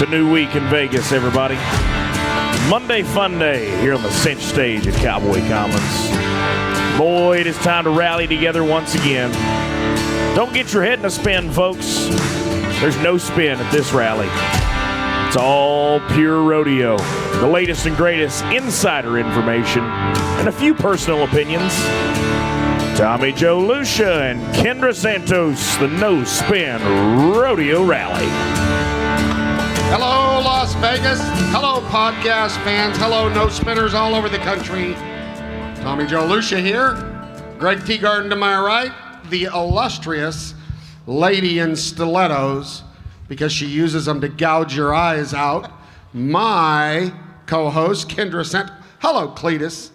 a new week in Vegas, everybody. Monday Fun Day here on the Cinch stage at Cowboy Commons. Boy, it is time to rally together once again. Don't get your head in a spin, folks. There's no spin at this rally. It's all pure rodeo. The latest and greatest insider information and a few personal opinions. Tommy Joe Lucia and Kendra Santos, the No Spin Rodeo Rally. Hello, Las Vegas. Hello, podcast fans. Hello, No Spinners all over the country. Tommy Joe Lucia here. Greg Teagarden to my right. The illustrious lady in stilettos, because she uses them to gouge your eyes out. My co-host, Kendra Santos. Hello, Cletus.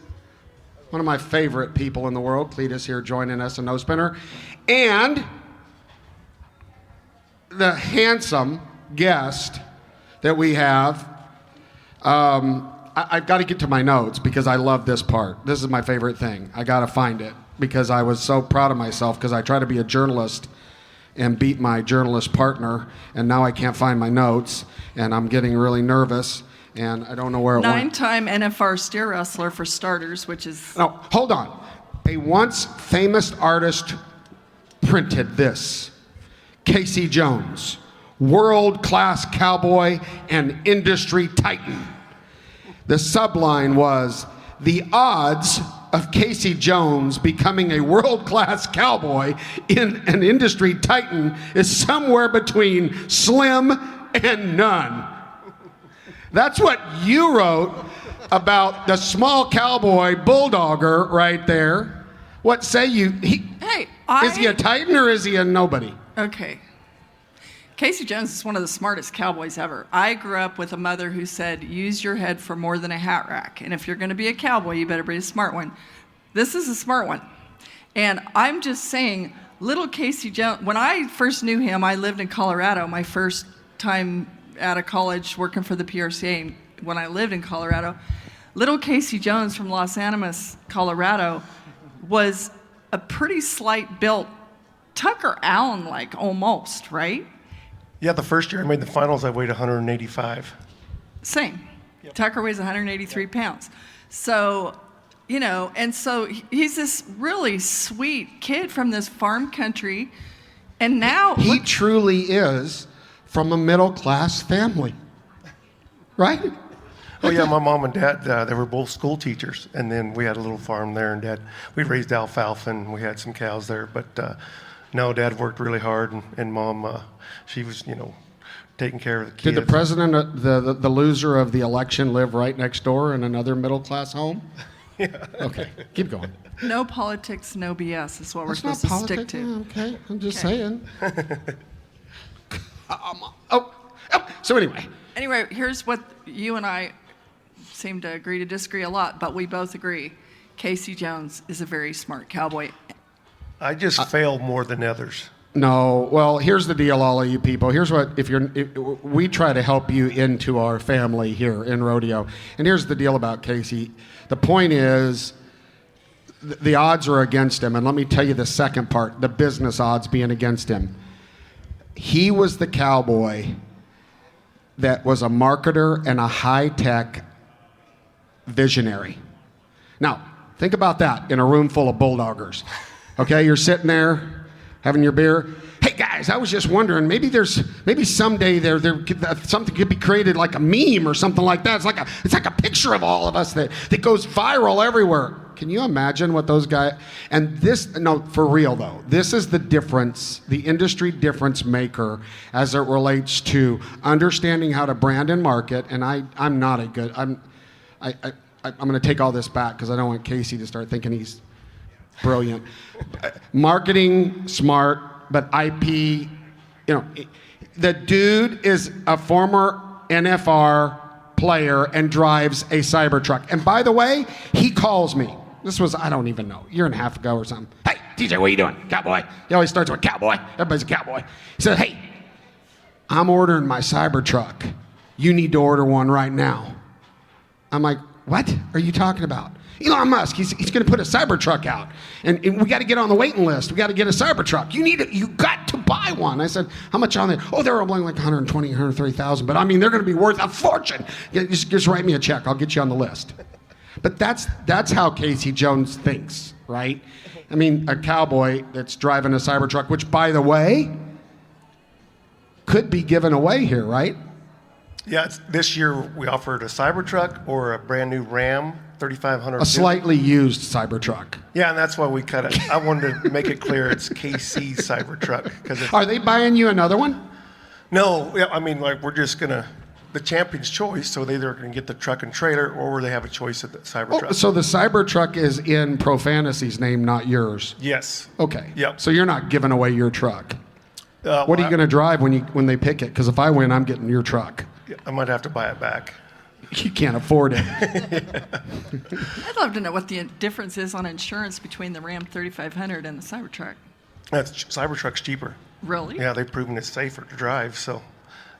One of my favorite people in the world, Cletus, here joining us, a No Spinner. And the handsome guest that we have. I've got to get to my notes because I love this part. This is my favorite thing. I got to find it because I was so proud of myself because I try to be a journalist and beat my journalist partner, and now I can't find my notes, and I'm getting really nervous. And I don't know where it went. 9-time NFR steer wrestler for starters, which is... No, hold on. A once famous artist printed this. Casey Jones, world-class cowboy and industry titan. The subline was, the odds of Casey Jones becoming a world-class cowboy in an industry titan is somewhere between slim and none. That's what you wrote about the small cowboy bulldogger right there. What say you? Is he a titan or is he a nobody? Okay. Casey Jones is one of the smartest cowboys ever. I grew up with a mother who said, use your head for more than a hat rack. And if you're going to be a cowboy, you better be a smart one. This is a smart one. And I'm just saying, little Casey Jones, when I first knew him, I lived in Colorado. My first time out of college working for the PRCA when I lived in Colorado. Little Casey Jones from Los Animas, Colorado, was a pretty slight built Tucker Allen-like almost, right? Yeah, the first year I made the finals, I weighed 185. Same. Yep. Tucker weighs 183 pounds. So, you know, and so he's this really sweet kid from this farm country. And now... He truly is from a middle-class family, right? Oh, yeah, my mom and dad, they were both school teachers. And then we had a little farm there, and we raised alfalfa, and we had some cows there. But no, Dad worked really hard, and Mom, she was, taking care of the kids. Did the president, the loser of the election, live right next door in another middle-class home? Yeah. Okay, keep going. No politics, no BS is what we're supposed to stick to. Okay, I'm just saying. So anyway. Anyway, here's what you and I seem to agree to disagree a lot, but we both agree. Casey Jones is a very smart cowboy. I just fail more than others. No, well, here's the deal, all of you people. Here's what, we try to help you into our family here in rodeo. And here's the deal about Casey. The point is, the odds are against him. And let me tell you the second part, the business odds being against him. He was the cowboy that was a marketer and a high-tech visionary. Now, think about that in a room full of bulldoggers. Okay, you're sitting there having your beer. Hey guys, I was just wondering, maybe someday there something could be created like a meme or something like that. It's like a picture of all of us that goes viral everywhere. Can you imagine what those guys, and this, no, for real though, this is the difference, the industry difference maker as it relates to understanding how to brand and market, and I'm going to take all this back because I don't want Casey to start thinking he's brilliant. Marketing, smart, but IP, the dude is a former NFR player and drives a Cybertruck. And by the way, he calls me. This was, I don't even know, a year and a half ago or something. Hey, TJ, what are you doing? Cowboy. He always starts with cowboy. Everybody's a cowboy. He said, hey, I'm ordering my Cybertruck. You need to order one right now. I'm like, what are you talking about? Elon Musk, he's going to put a Cybertruck out, and we got to get on the waiting list. We got to get a Cybertruck. You got to buy one. I said, how much on there? Oh, they're only like 120, 130,000, but I mean, they're going to be worth a fortune. Yeah, just write me a check. I'll get you on the list. But that's how Casey Jones thinks, right? I mean, a cowboy that's driving a Cybertruck, which, by the way, could be given away here, right? Yeah, this year we offered a Cybertruck or a brand new Ram 3500. A slightly used Cybertruck. Yeah, and that's why we cut it. I wanted to make it clear it's KC's Cybertruck because Are they buying you another one? No, yeah, I mean, like we're just gonna the champion's choice, so they either can get the truck and trailer or they have a choice at the Cybertruck. Oh, so the Cybertruck is in Pro Fantasy's name, not yours. Yes. Okay. Yep. So you're not giving away your truck. What are you going to drive when they pick it? Because if I win, I'm getting your truck. I might have to buy it back. You can't afford it. I'd love to know what the difference is on insurance between the Ram 3500 and the Cybertruck. Cybertruck's cheaper. Really? Yeah, they've proven it's safer to drive, so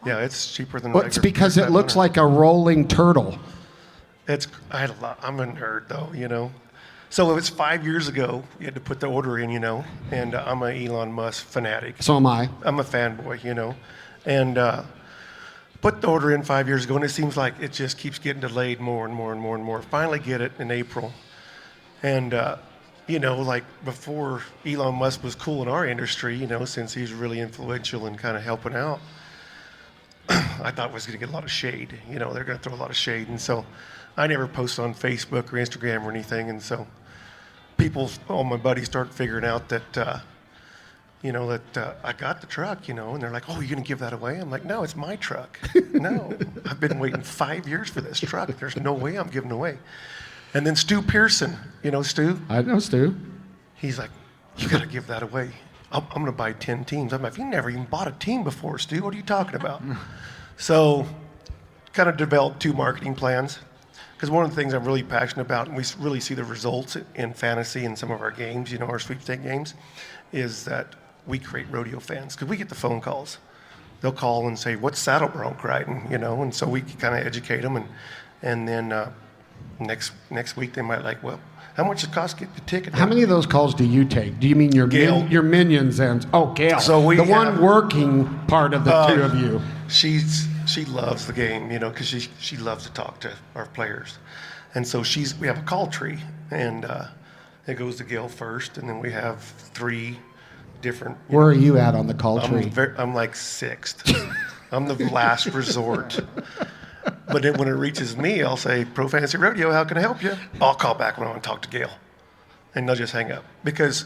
yeah, it's cheaper than. Well, it's because it looks like a rolling turtle. I'm a nerd though, you know. So it was 5 years ago. You had to put the order in, you know, and I'm an Elon Musk fanatic. So am I. I'm a fanboy, you know, and put the order in 5 years ago, and it seems like it just keeps getting delayed more and more and more and more. Finally get it in April, and you know, like before Elon Musk was cool in our industry, you know, since he's really influential and kind of helping out, I thought was going to get a lot of shade. You know, they're going to throw a lot of shade, and so I never post on Facebook or Instagram or anything, and so all my buddies start figuring out that, you know, that I got the truck, you know, and they're like, oh, you're going to give that away? I'm like, no, it's my truck. No, I've been waiting 5 years for this truck. There's no way I'm giving it away. And then Stu Pearson, you know Stu? I know Stu. He's like, you got to give that away. I'm going to buy 10 teams. I'm like, you never even bought a team before, Stu. What are you talking about? So kind of developed 2 marketing plans. Because one of the things I'm really passionate about, and we really see the results in fantasy and some of our games, you know, our sweepstake games, is that we create rodeo fans. Because we get the phone calls. They'll call and say, what's saddle bronc riding, you know? And so we kind of educate them. And then next week they might like, well, how much does it cost to get the ticket? How many of those calls do you take? Do you mean your minions and Gail? So one working part of the two of you. She loves the game, you know, because she loves to talk to our players, and so we have a call tree, and it goes to Gail first, and then we have 3 different. Where are you at on the call tree? I'm like 6th. I'm the last resort. But then when it reaches me, I'll say, Pro Fantasy Rodeo, how can I help you? I'll call back when I want to talk to Gail. And they'll just hang up. Because,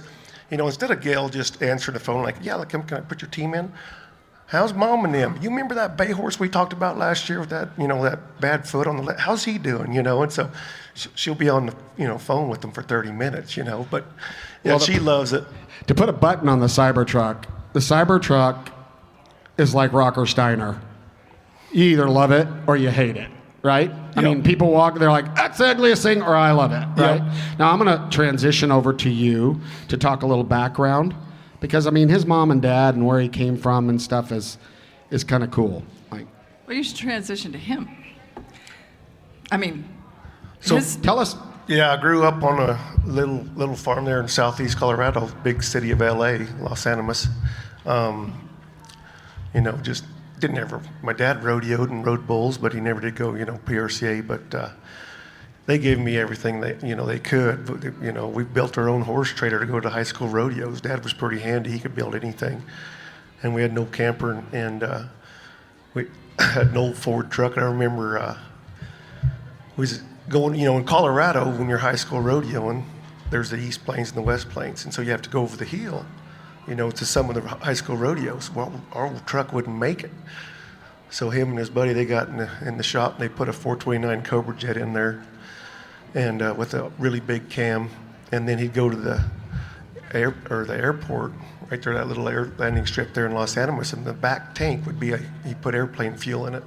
you know, instead of Gail just answering the phone like, yeah, can I put your team in? How's Mom and them? You remember that bay horse we talked about last year with that, you know, that bad foot on the left? How's he doing, you know? And so she'll be on the, you know, phone with them for 30 minutes, you know. But, yeah, she loves it. To put a button on the Cybertruck is like Rocker Steiner. You either love it or you hate it, right? I mean, people walk, they're like, that's the ugliest thing, or I love it, right? Yep. Now, I'm going to transition over to you to talk a little background, because, I mean, his mom and dad and where he came from and stuff is kind of cool. Like, well, you should transition to him. I mean, so tell us. Yeah, I grew up on a little farm there in southeast Colorado, big city of L.A., Los Animas. You know, just didn't ever. My dad rodeoed and rode bulls, but he never did go, you know, PRCA. But they gave me everything they could. But, you know, we built our own horse trailer to go to high school rodeos. Dad was pretty handy; he could build anything. And we had no camper, and we had an old Ford truck. And I remember we was going, you know, in Colorado when you're high school rodeoing, there's the East Plains and the West Plains, and so you have to go over the hill, you know, to some of the high school rodeos. Well, our old truck wouldn't make it. So him and his buddy, they got in the shop and they put a 429 Cobra Jet in there, and with a really big cam, and then he'd go to the airport right there, that little air landing strip there in Los Animas, and the back tank would be he put airplane fuel in it,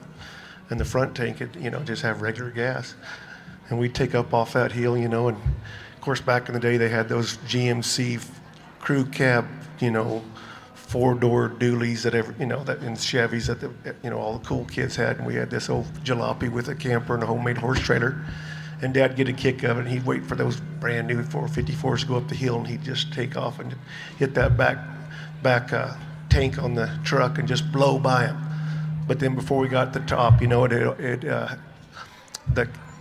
and the front tank would, you know, just have regular gas, and we'd take up off that hill, you know, and of course back in the day they had those GMC crew cab, you know, 4-door dualies that in Chevys that all the cool kids had, and we had this old jalopy with a camper and a homemade horse trailer, And Dad'd get a kick of it, and he'd wait for those brand new 454s to go up the hill, and he'd just take off and hit that back tank on the truck and just blow by him. But then before we got to the top, you know, the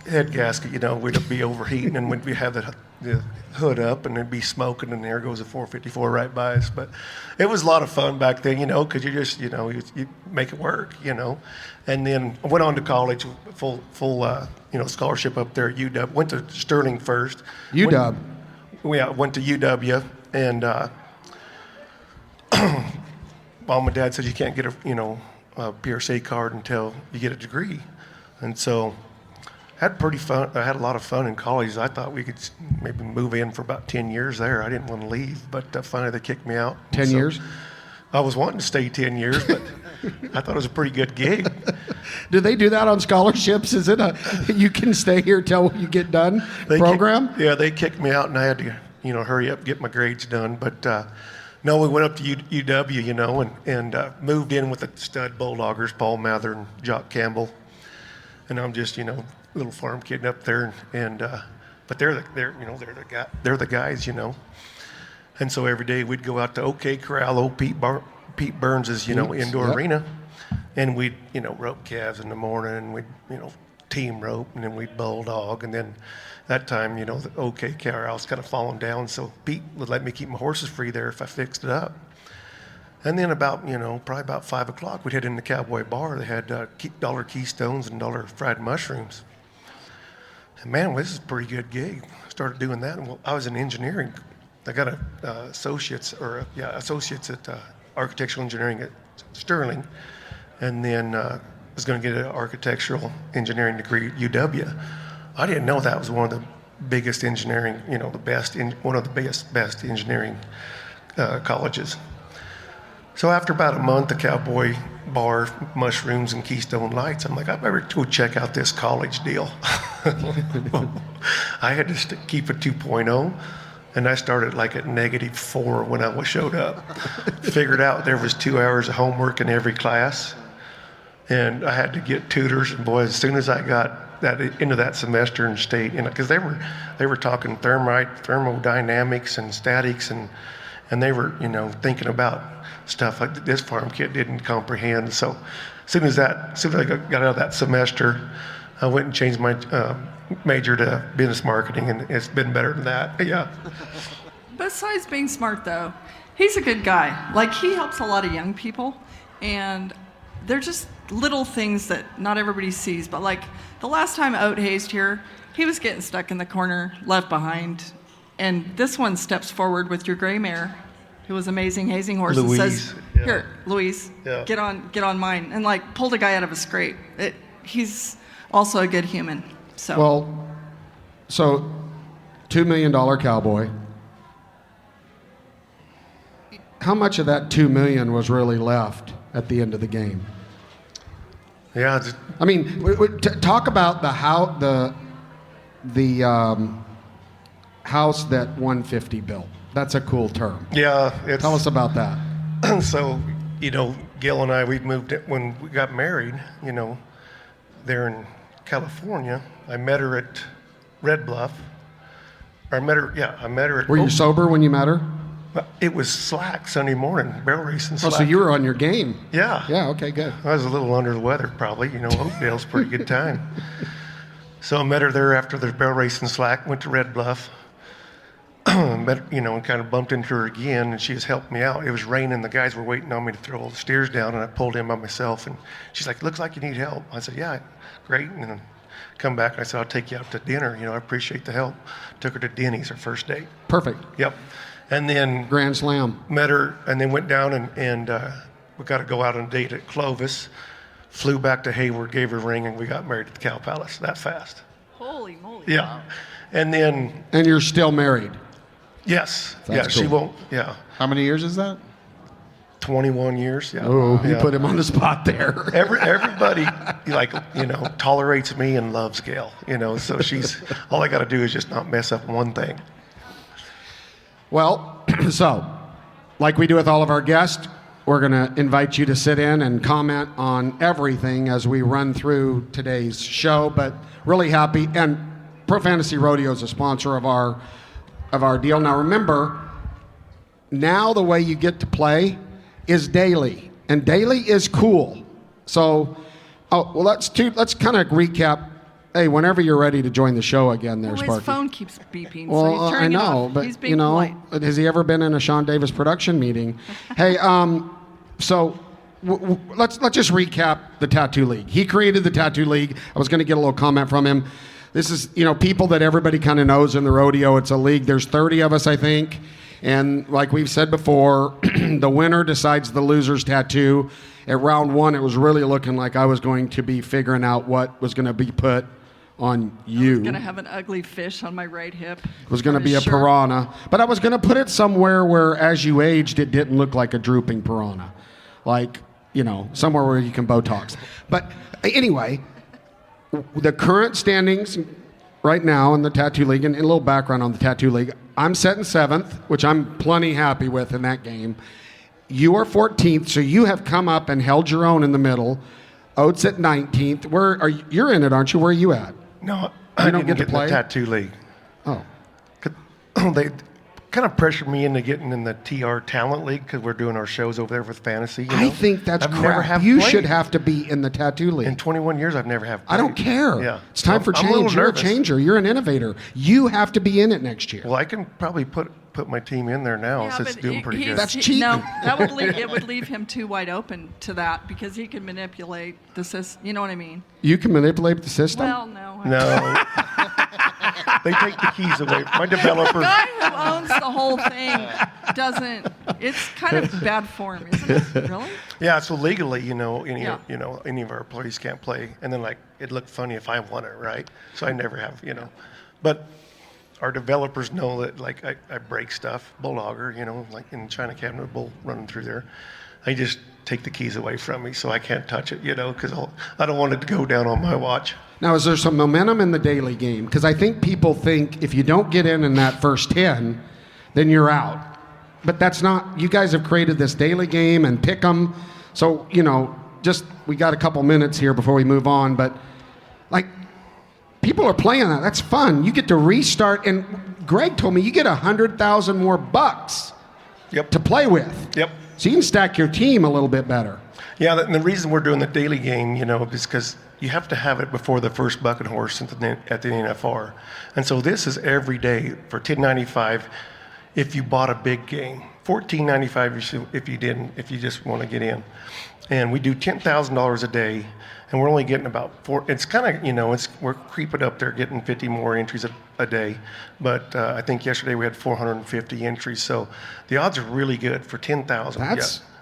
head gasket, you know, would be overheating, and we'd have the hood up, and it'd be smoking, and there goes a 454 right by us. But it was a lot of fun back then, you know, because you just, you know, you make it work, you know. And then I went on to college, full you know, scholarship up there at UW. Went to Sterling first. UW. Went to UW, and Mom and Dad said you can't get a PRC card until you get a degree, and so I had a lot of fun in college. I thought we could maybe move in for about 10 years there. I didn't want to leave, but finally they kicked me out. 10 years? I was wanting to stay 10 years, but I thought it was a pretty good gig. Do they do that on scholarships? Is it you can stay here till you get done program? They kicked me out, and I had to, you know, hurry up, get my grades done. But no, we went up to UW, you know, and moved in with the stud bulldoggers, Paul Mather and Jock Campbell. And I'm just, you know, little farm kid up there, and but they're the guys, you know. And so every day we'd go out to OK Corral, Pete Burns's, you know, indoor arena, and we'd, you know, rope calves in the morning, and we'd, you know, team rope, and then we'd bulldog, and then that time, you know, the OK Corral's kind of falling down, so Pete would let me keep my horses free there if I fixed it up. And then about, you know, probably about 5 o'clock, we'd head in the Cowboy Bar. They had dollar Keystones and dollar fried mushrooms. And man, this is a pretty good gig. I started doing that, and I was in engineering. I got associates at architectural engineering at Sterling, and then was going to get an architectural engineering degree at UW. I didn't know that was one of the biggest engineering, you know, one of the best engineering colleges. So after about a month of Cowboy Bar, mushrooms, and Keystone Lights, I'm like, I better go check out this college deal. I had to keep a 2.0, and I started like at -4 when I showed up. Figured out there was 2 hours of homework in every class, and I had to get tutors. And boy, as soon as I got that into that semester in state, you know, because they were talking thermodynamics and statics, and they were, you know, thinking about stuff like this farm kid didn't comprehend. So as soon as I got out of that semester, I went and changed my major to business marketing, and it's been better than that. Yeah. Besides being smart, though, he's a good guy. Like, he helps a lot of young people, and they're just little things that not everybody sees. But like the last time Oat hazed here, he was getting stuck in the corner, left behind, and this one steps forward with your gray mare, who was amazing hazing horse, Louise, and says, yeah. "Here, Louise, Yeah. get on mine," and like pulled a guy out of a scrape. He's also a good human. So so $2 million cowboy. How much of that $2 million was really left at the end of the game? Yeah. I mean, talk about the house that 150 built. That's a cool term. Yeah. Tell us about that. So, you know, Gail and I, we'd moved when we got married, you know, there in California. I met her at Red Bluff. I met her at. Were you sober when you met her? It was slack Sunday morning, barrel racing slack. Oh, so you were on your game. Yeah. Yeah, okay, good. I was a little under the weather, probably. You know, Oakdale's a pretty good time. So I met her there after the barrel racing slack, went to Red Bluff, met, you know, and kind of bumped into her again, and she has helped me out. It was raining. The guys were waiting on me to throw all the steers down, and I pulled in by myself, and she's like, "Looks like you need help." I said, "Yeah, great." And then come back, and I said, "I'll take you out to dinner. You know, I appreciate the help." Took her to Denny's, her first date. Perfect. Yep. And then Grand Slam. met her, and then went down and we got to go out on a date at Clovis. Flew back to Hayward, gave her a ring, and we got married at the Cow Palace that fast. holy moly! Yeah, and then And you're still married. yes, That's yeah, she cool. won't. Yeah, How many years is that? 21 years. Yeah. Oh, you yeah. put him on the spot there. Everybody, like, you know, tolerates me and loves Gail. You know, so she's all I got to do is just not mess up one thing. Well, so, like we do with all of our guests, we're going to invite you to sit in and comment on everything as we run through today's show, but really happy. And Pro Fantasy Rodeo is a sponsor of our deal. Now remember, now the way you get to play is daily, and daily is cool. So, let's kind of recap. Hey, whenever you're ready to join the show again, there, Sparky. His phone keeps beeping. Well, so he's turning I know, it off. but He's being polite. has he ever been in a Sean Davis production meeting? Hey, so let's just recap the Tattoo League. He created the Tattoo League. I was going to get a little comment from him. This is, people that everybody kind of knows in the rodeo. It's a league. There's 30 of us, I think. And like we've said before, the winner decides the loser's tattoo. At round 1, it was really looking like I was going to be figuring out what was going to be put on you. I was going to have an ugly fish on my right hip. It was going to be a piranha. But I was going to put it somewhere where, as you aged, it didn't look like a drooping piranha. Like, somewhere where you can Botox. But anyway, the current standings right now in the Tattoo League, and a little background on the Tattoo League, I'm set in 7th, which I'm plenty happy with in that game. You are 14th, so you have come up and held your own in the middle. Oates at 19th. You're in it, aren't you? Where are you at? No, I I don't didn't get to play? in the Tattoo League. Oh. They kind of pressured me into getting in the TR Talent League because we're doing our shows over there with fantasy. I think that's I've never crap. have You played. should have to be in the Tattoo League. In 21 years, I've never have played. I don't care. Yeah. It's time for I'm a little change. You're a nervous. changer. You're an innovator. You have to be in it next year. Well, I can probably put my team in there now since it's doing pretty good. That's cheating. No, it would leave him too wide open to that because he can manipulate the system. You know what I mean? You can manipulate the system? Well, no. No. They take the keys away. My developer. The guy who owns the whole thing doesn't. It's kind of bad form, isn't it? Really? Yeah. So legally, any Yeah. any of our employees can't play, and then it looked funny if I won it, right? So I never have, but our developers know that I break stuff, bulldogger, like in China cabinet bull running through there. They just take the keys away from me, so I can't touch it, because I don't want it to go down on my watch. Now, is there some momentum in the daily game? Because I think people think if you don't get in that first 10, then you're out. But that's not. You guys have created this daily game and pick 'em. So, we got a couple minutes here before we move on, but people are playing that. That's fun. You get to restart, and Greg told me you get 100,000 more bucks to play with. Yep. So you can stack your team a little bit better. Yeah, and the reason we're doing the daily game, is because you have to have it before the first bucking horse at the NFR. And so this is every day for $10.95 if you bought a big game, $14.95 if you just want to get in. And we do $10,000 a day, and we're only getting about 4. It's kind of, we're creeping up there, getting 50 more entries a day. But I think yesterday we had 450 entries. So the odds are really good for 10,000.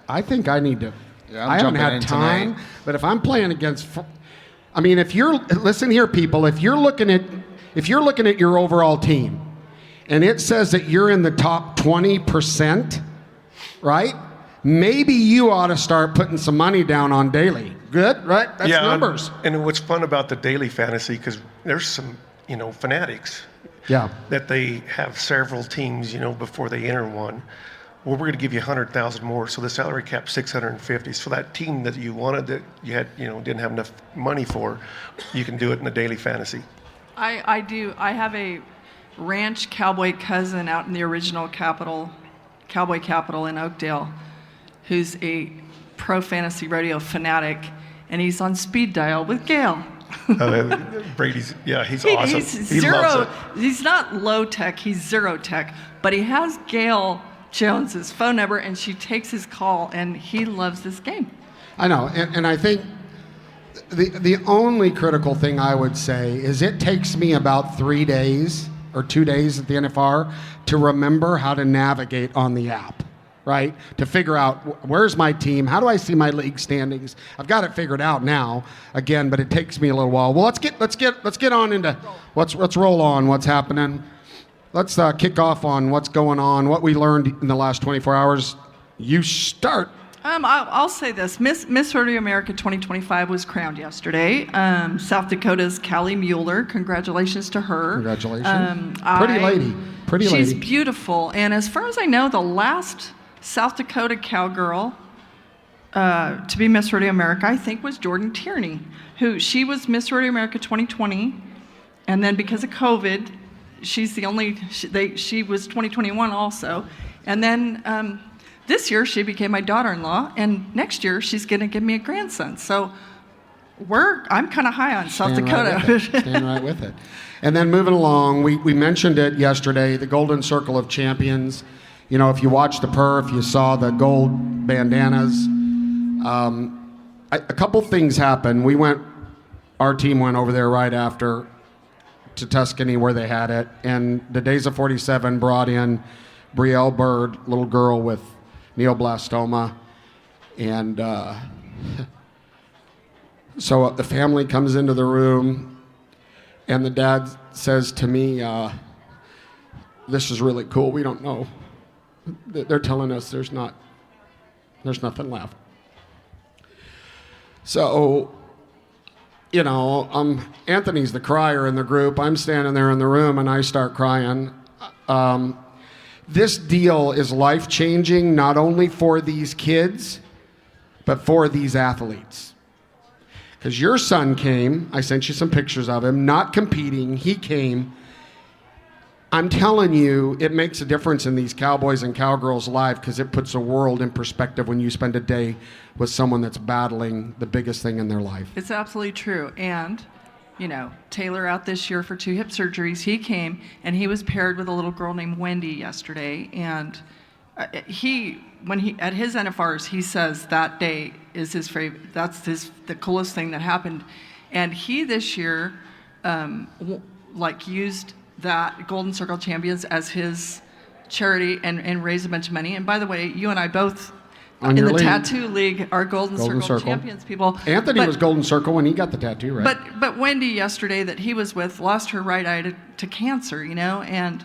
I think I need to. Yeah, I haven't had time, but if I'm playing against, if you're listen here, people, if you're looking at your overall team, and it says that you're in the top 20%, right? Maybe you ought to start putting some money down on daily. Good, right? That's numbers. And what's fun about the daily fantasy, because there's some, fanatics. Yeah. That they have several teams, before they enter one. Well, we're going to give you 100,000 more. So the salary cap's 650. So that team that you wanted that you had, didn't have enough money for, you can do it in the daily fantasy. I do. I have a ranch cowboy cousin out in the original cowboy capital in Oakdale, who's a Pro Fantasy Rodeo fanatic, and he's on speed dial with Gail. Brady's, he's awesome. He's He zero. loves it. He's not low tech. He's zero tech, but he has Gail Jones's phone number, and she takes his call, and he loves this game. I know, and I think the only critical thing I would say is it takes me about 3 days or 2 days at the NFR to remember how to navigate on the app, right? To figure out where's my team, how do I see my league standings? I've got it figured out now, again, but it takes me a little while. Well, let's get on into let's roll on what's happening. Let's kick off on what's going on, what we learned in the last 24 hours. You start. I'll say this. Miss Rodeo America 2025 was crowned yesterday. South Dakota's Callie Mueller. Congratulations to her. Congratulations. Pretty lady. She's beautiful. And as far as I know, the last South Dakota cowgirl to be Miss Rodeo America, I think, was Jordan Tierney, she was Miss Rodeo America 2020. And then because of COVID, she's the only, she was 2021 also. And then this year she became my daughter-in-law, and next year she's going to give me a grandson. So I'm kind of high on South Dakota. Stand right with it. And then moving along, we mentioned it yesterday, the Golden Circle of Champions. You know, if you watched the perf, you saw the gold bandanas. A couple things happened. Our team went over there right after to Tuscany where they had it, and the Days of 47 brought in Brielle Bird, little girl with neoblastoma, and so the family comes into the room, and the dad says to me, this is really cool. We don't know. They're telling us there's nothing left. So, you know, Anthony's the crier in the group. I'm standing there in the room, and I start crying. This deal is life-changing, not only for these kids, but for these athletes. Because your son came, I sent you some pictures of him, not competing, he came. I'm telling you, it makes a difference in these cowboys and cowgirls' life because it puts the world in perspective when you spend a day with someone that's battling the biggest thing in their life. It's absolutely true. And, you know, Taylor out this year for 2 hip surgeries. He came, and he was paired with a little girl named Wendy yesterday. And at his NFRs, he says that day is his favorite. That's the coolest thing that happened. And he this year, used that Golden Circle Champions as his charity and raised a bunch of money. And by the way, you and I both in the tattoo league are Golden Circle Champions people. Anthony was Golden Circle when he got the tattoo, right? But Wendy yesterday that he was with lost her right eye to cancer, you know, and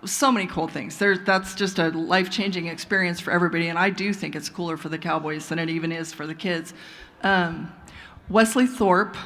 so many cool things. That's just a life-changing experience for everybody, and I do think it's cooler for the Cowboys than it even is for the kids. Wesley Thorpe,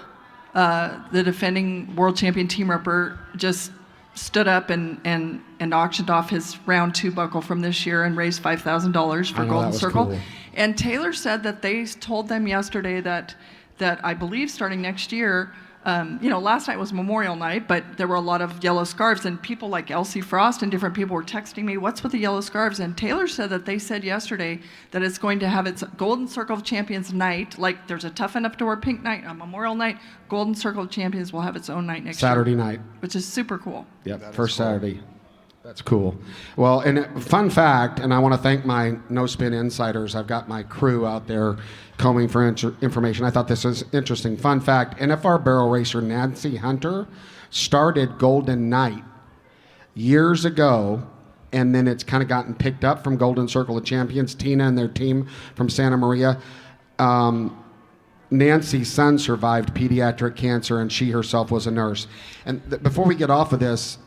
the defending world champion team ripper, just stood up and auctioned off his round 2 buckle from this year and raised $5,000 for Golden Circle. Cool. And Taylor said that they told them yesterday that I believe starting next year, last night was Memorial Night, but there were a lot of yellow scarves, and people like Elsie Frost and different people were texting me, what's with the yellow scarves? And Taylor said that they said yesterday that it's going to have its Golden Circle of Champions night, like there's a Toughen Up to Wear Pink night, a Memorial Night. Golden Circle of Champions will have its own night next Saturday year. night. Which is super cool. Yep, first Saturday. That's cool. Well, and fun fact, and I want to thank my No Spin Insiders. I've got my crew out there combing for information. I thought this was interesting. Fun fact, NFR barrel racer Nancy Hunter started Golden Night years ago, and then it's kind of gotten picked up from Golden Circle of Champions. Tina and their team from Santa Maria. Nancy's son survived pediatric cancer, and she herself was a nurse. And before we get off of this,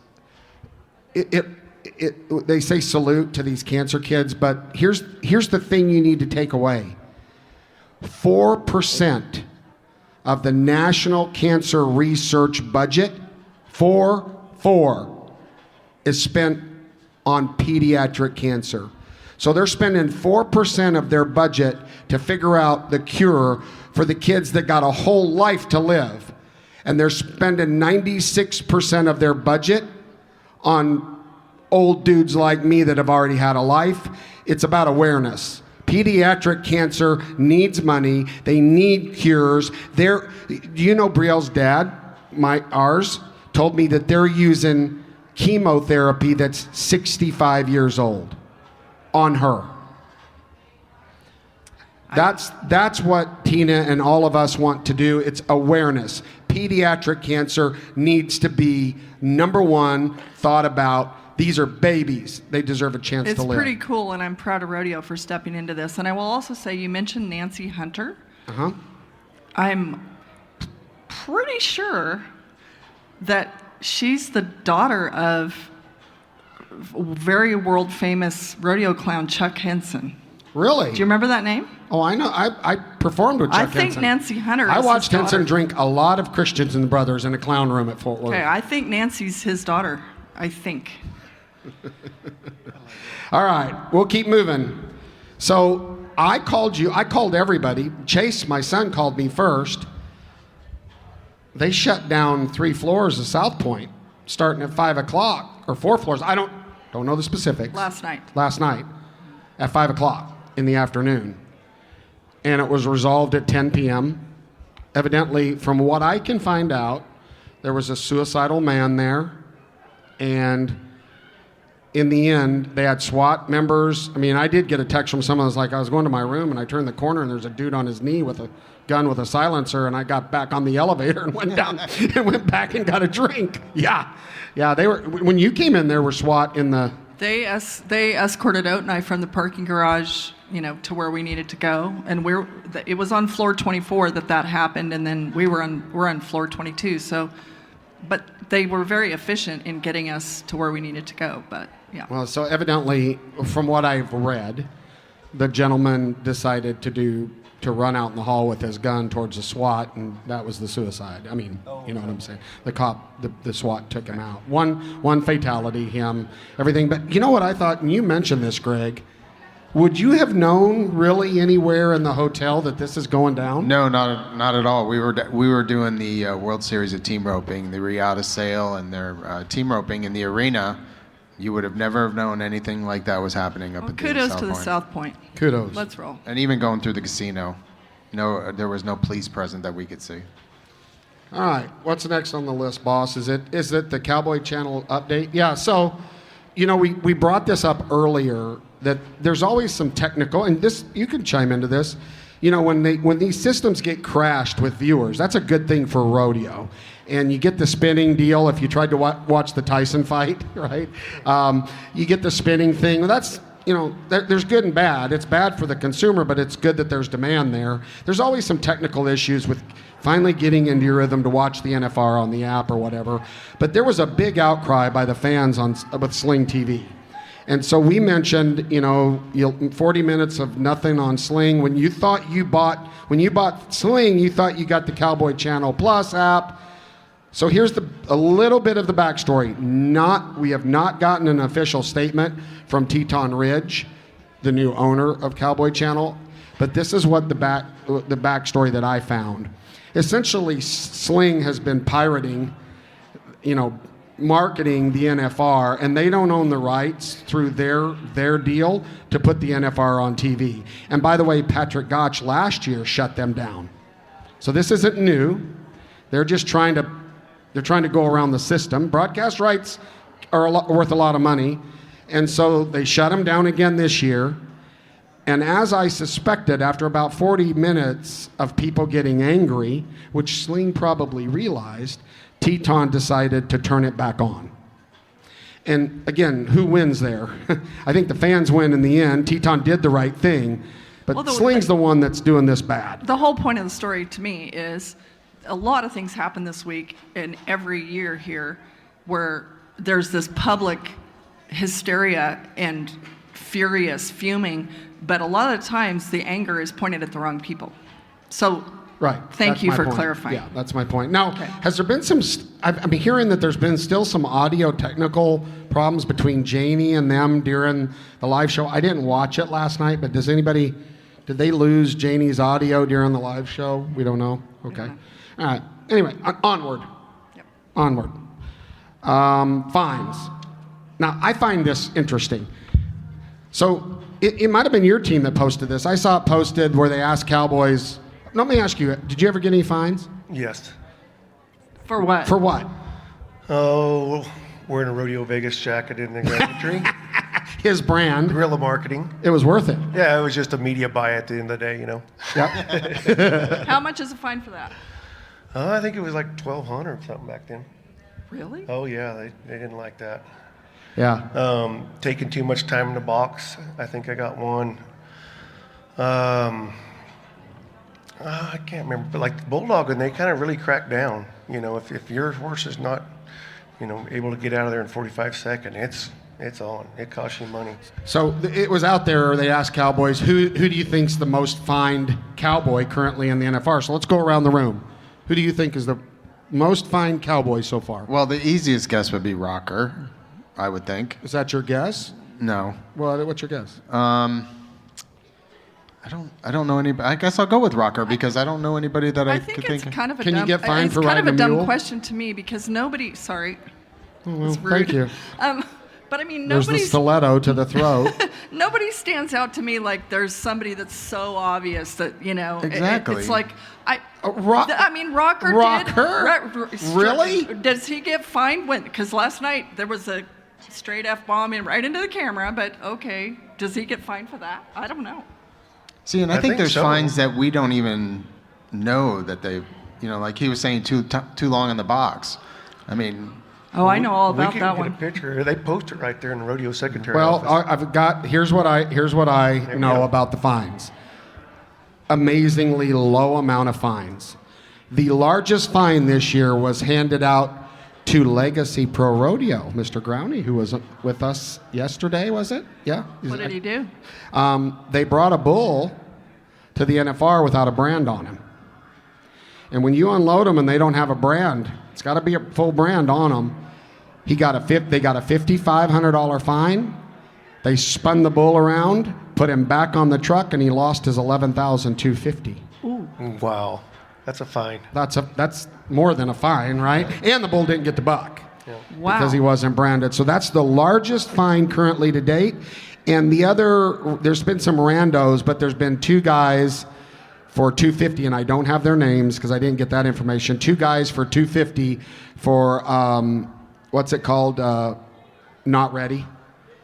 they say salute to these cancer kids, but here's the thing you need to take away. 4% of the national cancer research budget, 4 is spent on pediatric cancer. So they're spending 4% of their budget to figure out the cure for the kids that got a whole life to live. And they're spending 96% of their budget on old dudes like me that have already had a life. It's about awareness. Pediatric cancer needs money. They need cures. Do you know Brielle's dad, ours, told me that they're using chemotherapy that's 65 years old on her. That's what Tina and all of us want to do. It's awareness. Pediatric cancer needs to be number one thought about. These are babies. They deserve a chance to live. It's pretty cool, and I'm proud of Rodeo for stepping into this. And I will also say, you mentioned Nancy Hunter. Uh-huh. I'm pretty sure that she's the daughter of very world-famous rodeo clown Chuck Henson. Really? Do you remember that name? Oh, I know. I performed with Chuck Henson. I think Nancy Hunter I is watched his Henson daughter. drink a lot of Christensen Brothers in a clown room at Fort Worth. Okay, I think Nancy's his daughter. I think. All right, we'll keep moving. So I called everybody. Chase, my son, called me first. they shut down 3 floors of South Point, starting at 5 o'clock, or 4 floors. I don't know the specifics. Last night at 5 o'clock in the afternoon. And it was resolved at 10 p.m. Evidently, from what I can find out, there was a suicidal man there. And in the end, they had SWAT members. I mean, I did get a text from someone that was like, I was going to my room and I turned the corner and there's a dude on his knee with a gun with a silencer, and I got back on the elevator and went down and went back and got a drink. Yeah, they were, when you came in, there were SWAT in the... They escorted out and I from the parking garage, to where we needed to go, and it was on floor 24 that happened, and then we're on floor 22. So, but they were very efficient in getting us to where we needed to go. But yeah. Well, so evidently, from what I've read, the gentleman decided to run out in the hall with his gun towards the SWAT, and that was the suicide. I mean, you know what I'm saying? The cop, the SWAT took him out. One fatality, him, everything. But you know what I thought, and you mentioned this, Greg, would you have known really anywhere in the hotel that this is going down? No, not at all. We were doing the World Series of team roping, the Riata Sail, and their team roping in the arena. You would have never known anything like that was happening up at the South Point. Kudos to the South Point. Kudos. Let's roll. And even going through the casino, there was no police present that we could see. All right, what's next on the list, boss? Is it the Cowboy Channel update? Yeah, so, we brought this up earlier, that there's always some technical, and this, you can chime into this, when these systems get crashed with viewers, that's a good thing for rodeo. And you get the spinning deal if you tried to watch the Tyson fight, right? You get the spinning thing. Well, that's, there's good and bad. It's bad for the consumer, but it's good that there's demand there. There's always some technical issues with finally getting into your rhythm to watch the NFR on the app or whatever. But there was a big outcry by the fans with Sling TV. And so we mentioned, 40 minutes of nothing on Sling. When you bought Sling, you thought you got the Cowboy Channel Plus app. So here's a little bit of the backstory. We have not gotten an official statement from Teton Ridge, the new owner of Cowboy Channel, but this is what the backstory that I found. Essentially, Sling has been pirating, marketing the NFR, and they don't own the rights through their deal to put the NFR on TV. And by the way, Patrick Gotch last year shut them down. So this isn't new. They're just trying to go around the system. Broadcast rights are worth a lot of money, and so they shut them down again this year. And as I suspected, after about 40 minutes of people getting angry, which Sling probably realized, Teton decided to turn it back on. And again, who wins there? I think the fans win in the end. Teton did the right thing, but Sling's the one that's doing this bad. The whole point of the story to me is a lot of things happen this week and every year here where there's this public hysteria and fuming, but a lot of the times the anger is pointed at the wrong people. So right. Thank you for clarifying. Yeah, that's my point. Now, okay. Has there been I'm hearing that there's been still some audio technical problems between Janie and them during the live show. I didn't watch it last night, but did they lose Janie's audio during the live show? We don't know. Okay. All right. Anyway, onward. Yep. Onward. Fines. Now, I find this interesting. So it might have been your team that posted this. I saw it posted where they asked Cowboys. Let me ask you, did you ever get any fines? Yes. For what? For what? Oh, wearing a Rodeo Vegas jacket in the entry. His brand. Guerrilla marketing. It was worth it. Yeah, it was just a media buy at the end of the day, Yep. How much is a fine for that? I think it was like $1,200 or something back then. Really? Oh, yeah, they didn't like that. Yeah. Taking too much time in the box. I think I got one. I can't remember, but like Bulldog, and they kind of really cracked down. If your horse is not, able to get out of there in 45 seconds, it's on. It costs you money. So it was out there. They asked Cowboys, who do you think's the most fined cowboy currently in the NFR? So let's go around the room. Who do you think is the most fined cowboy so far? Well, the easiest guess would be Rocker, I would think. Is that your guess? No. Well, what's your guess? I don't know anybody. I guess I'll go with rocker because I don't know anybody that I think could it's think of. kind of a Can you dumb, get fined it's for kind of riding a a dumb mule? question to me because nobody. Sorry, Well, it's rude. thank you. But I mean, There's the nobody's. stiletto to the throat. Nobody stands out to me like there's somebody that's so obvious that Exactly. it's like Rocker Rocker did. Really? Does he get fined when? Because last night there was a straight F-bomb in right into the camera. But okay, does he get fined for that? I don't know. See, and I think there's so. fines that we don't even know that they, like he was saying, too long in the box. I mean, Oh, I know all about we that can one. get a picture. They post it right there in the rodeo secretary Well, office. here's what I know about the fines. Amazingly low amount of fines. The largest fine this year was handed out to Legacy Pro Rodeo, Mr. Growney, who was with us yesterday, was it? Yeah. What did he do? They brought a bull to the NFR without a brand on him. And when you unload them and they don't have a brand, it's got to be a full brand on them. They got a $5,500 fine. They spun the bull around, put him back on the truck, and he lost his $11,250. Wow, that's a fine. That's more than a fine, right? And the bull didn't get the buck Wow. because he wasn't branded. So that's the largest fine currently to date. And there's been some randos, but there's been two guys for $250, and I don't have their names because I didn't get that information. Two guys for $250 for what's it called? Not ready.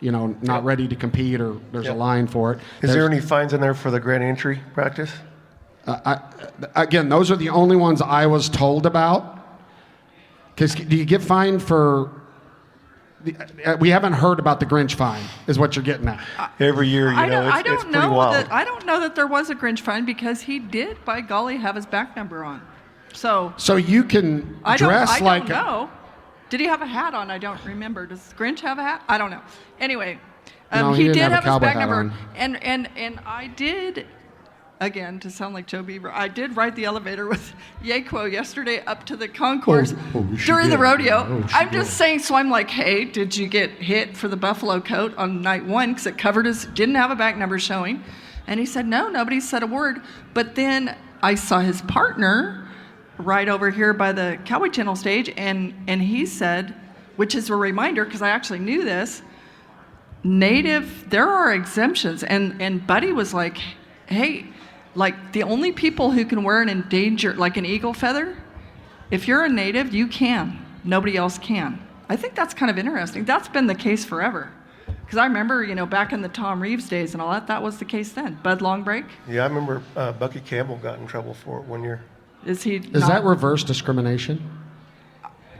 Not ready to compete, or there's a line for it. Is there any fines in there for the grand entry practice? Again, those are the only ones I was told about. Because do you get fined for? We haven't heard about the Grinch fine, is what you're getting at. Every year, I it's don't pretty know wild. I don't know that there was a Grinch fine because he did, by golly, have his back number on. So you can I dress like. don't know. Did he have a hat on? I don't remember. Does Grinch have a hat? I don't know. Anyway, No, he he didn't did have a have his cowboy back hat number, on. and I did. Again, to sound like Joe Beaver, I did ride the elevator with Yaquo yesterday up to the concourse she during the did. rodeo. Oh, she I'm did. just saying, so I'm like, hey, did you get hit for the buffalo coat on night one? Because it covered didn't have a back number showing. And he said, no, nobody said a word. But then I saw his partner right over here by the Cowboy Channel stage, and he said, which is a reminder, because I actually knew this, Native, there are exemptions. And Buddy was like, hey, like the only people who can wear an endangered, like an eagle feather, if you're a Native, you can. Nobody else can. I think that's kind of interesting. That's been the case forever. Because I remember, back in the Tom Reeves days and all that was the case then. Bud Longbreak, Yeah, I remember Bucky Campbell got in trouble for it one year. is he? Is that reverse discrimination?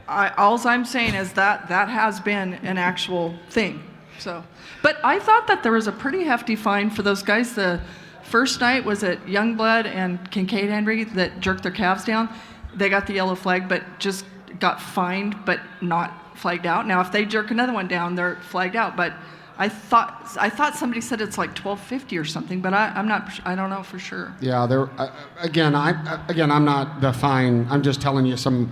All I'm saying is that has been an actual thing. So, but I thought that there was a pretty hefty fine for those guys. The first night was at Youngblood and Kincaid Henry that jerked their calves down. They got the yellow flag, but just got fined, but not flagged out. Now, if they jerk another one down, they're flagged out. But I thought somebody said it's like $12.50 or something, but I'm not. I don't know for sure. Yeah, I'm not the fine. I'm just telling you some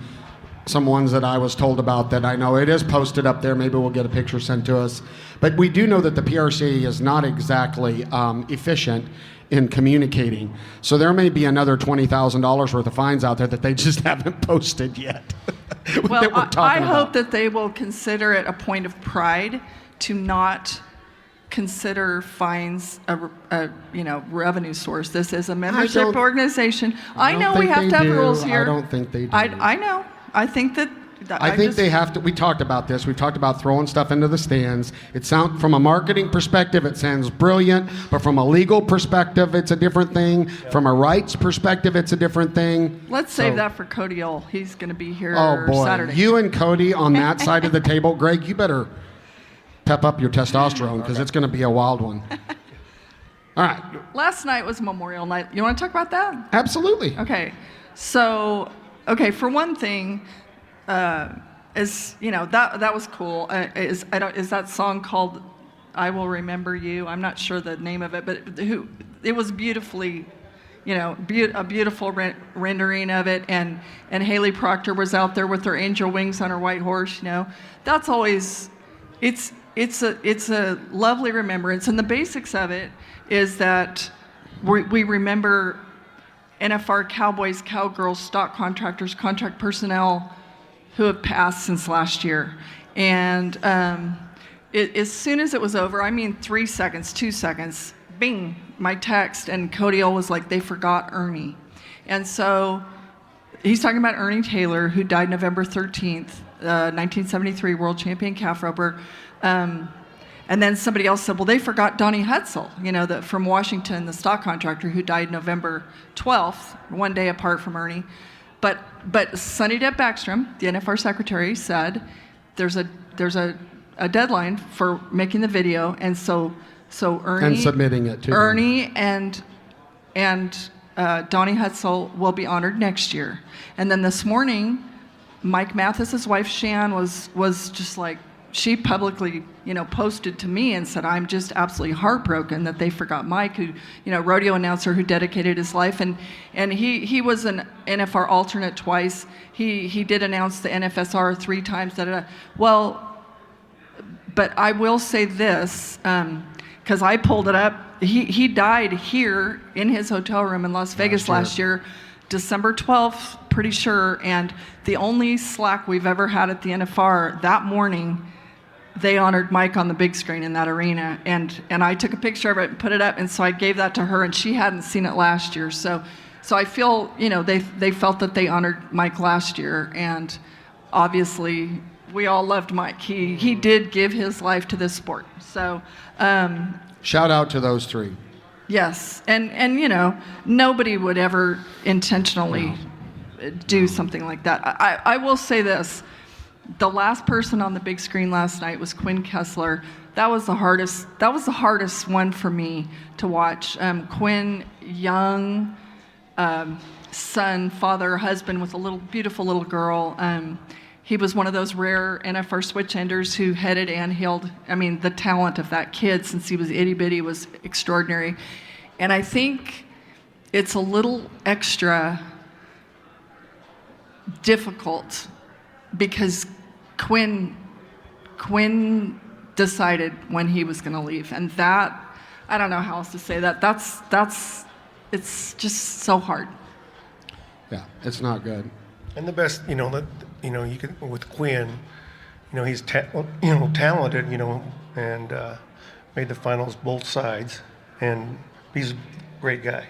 ones that I was told about that I know. It is posted up there. Maybe we'll get a picture sent to us. But we do know that the PRC is not exactly efficient in communicating. So there may be another $20,000 worth of fines out there that they just haven't posted yet. Well, that we're I talking hope about. that they will consider it a point of pride to not consider fines a revenue source. This is a membership don't- organization. I I don't know we think have they to have do. rules I here. don't think they do. I know. I think that. I think they have to. We talked about this. We talked about throwing stuff into the stands. From a marketing perspective, it sounds brilliant, but from a legal perspective, it's a different thing. From a rights perspective, it's a different thing. Let's save that for Cody Oll. He's going to be here Oh boy, Saturday. you and Cody on that side of the table, Greg. You better pep up your testosterone because it's going to be a wild one. All right, Last night was Memorial Night. You want to talk about that? absolutely. Okay. So, for one thing, that was cool. Is that song called "I Will Remember You"? I'm not sure the name of it, but it was beautifully, a beautiful rendering of it. And Haley Proctor was out there with her angel wings on her white horse. That's always, it's a lovely remembrance. And the basics of it is that we remember NFR cowboys, cowgirls, stock contractors, contract personnel who have passed since last year. And as soon as it was over, 3 seconds, 2 seconds, bing, my text, and Cody O was like, they forgot Ernie. And so he's talking about Ernie Taylor, who died November 13th, 1973, world champion calf roper. And then somebody else said, well, they forgot Donnie Hutzel, from Washington, the stock contractor who died November 12th, one day apart from Ernie. But Sonny Deb Backstrom, the NFR secretary, said there's a deadline for making the video, and so Ernie and submitting it to Ernie them. and Donnie Hutzel will be honored next year. And then this morning, Mike Mathis's wife Shan was just like, she publicly, posted to me and said, I'm just absolutely heartbroken that they forgot Mike, who, rodeo announcer who dedicated his life. And he was an NFR alternate twice. He did announce the NFSR 3 times. Well, but I will say this, because I pulled it up. He died here in his hotel room in Las Vegas last year, December 12th, pretty sure. And the only slack we've ever had at the NFR, that morning, they honored Mike on the big screen in that arena, and I took a picture of it and put it up, and so I gave that to her, and she hadn't seen it last year. So I feel, they felt that they honored Mike last year, and obviously we all loved Mike. He did give his life to this sport. So shout out to those 3. yes, and nobody would ever intentionally do something like that. I will say this. The last person on the big screen last night was Quinn Kessler. That was the hardest one for me to watch. Quinn, young son, father, husband with a beautiful little girl. He was one of those rare NFR switch enders who headed and heeled. The talent of that kid since he was itty bitty was extraordinary. And I think it's a little extra difficult because Quinn decided when he was going to leave, and that, I don't know how else to say that. It's just so hard. Yeah, it's not good. And the best, you can with Quinn, he's talented, and made the finals both sides, and he's a great guy.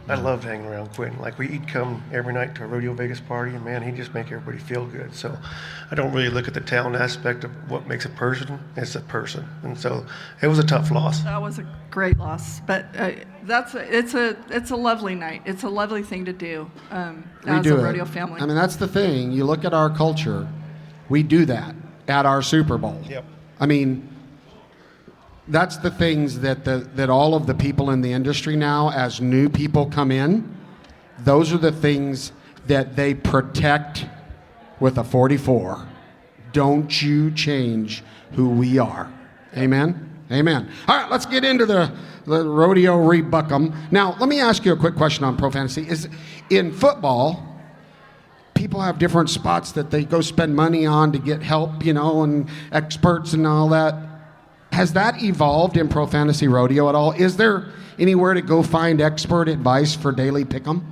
I loved hanging around Quinn. Like, he'd come every night to a Rodeo Vegas party, and man, he'd just make everybody feel good. So I don't really look at the talent aspect of what makes a person. It's a person. And so it was a tough loss. That was a great loss, but it's a lovely night. It's a lovely thing to do as a rodeo family. That's the thing. You look at our culture, we do that at our Super Bowl. Yep. That's the things that all of the people in the industry now, as new people come in, those are the things that they protect with a 44. Don't you change who we are. Amen? Amen. All right, let's get into the rodeo rebuck-em. Now, let me ask you a quick question on Pro Fantasy. Is in football, people have different spots that they go spend money on to get help, and experts and all that. Has that evolved in Pro Fantasy Rodeo at all? Is there anywhere to go find expert advice for daily pick'em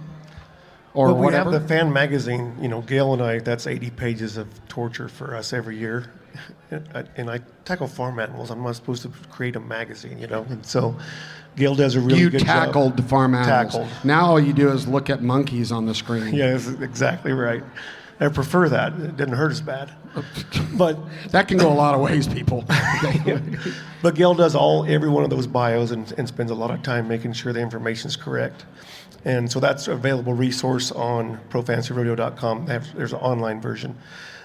or well, we whatever? have the fan magazine. Gail and I, that's 80 pages of torture for us every year. And I tackle farm animals. I'm not supposed to create a magazine, And so Gail does a really good job. You tackled farm animals. Tackled. Now all you do is look at monkeys on the screen. Yeah, that's exactly right. I prefer that. It didn't hurt as bad. But that can go a lot of ways, people. Yeah. But Gail does every one of those bios and spends a lot of time making sure the information is correct. And so that's an available resource on profantasyrodeo.com. There's an online version.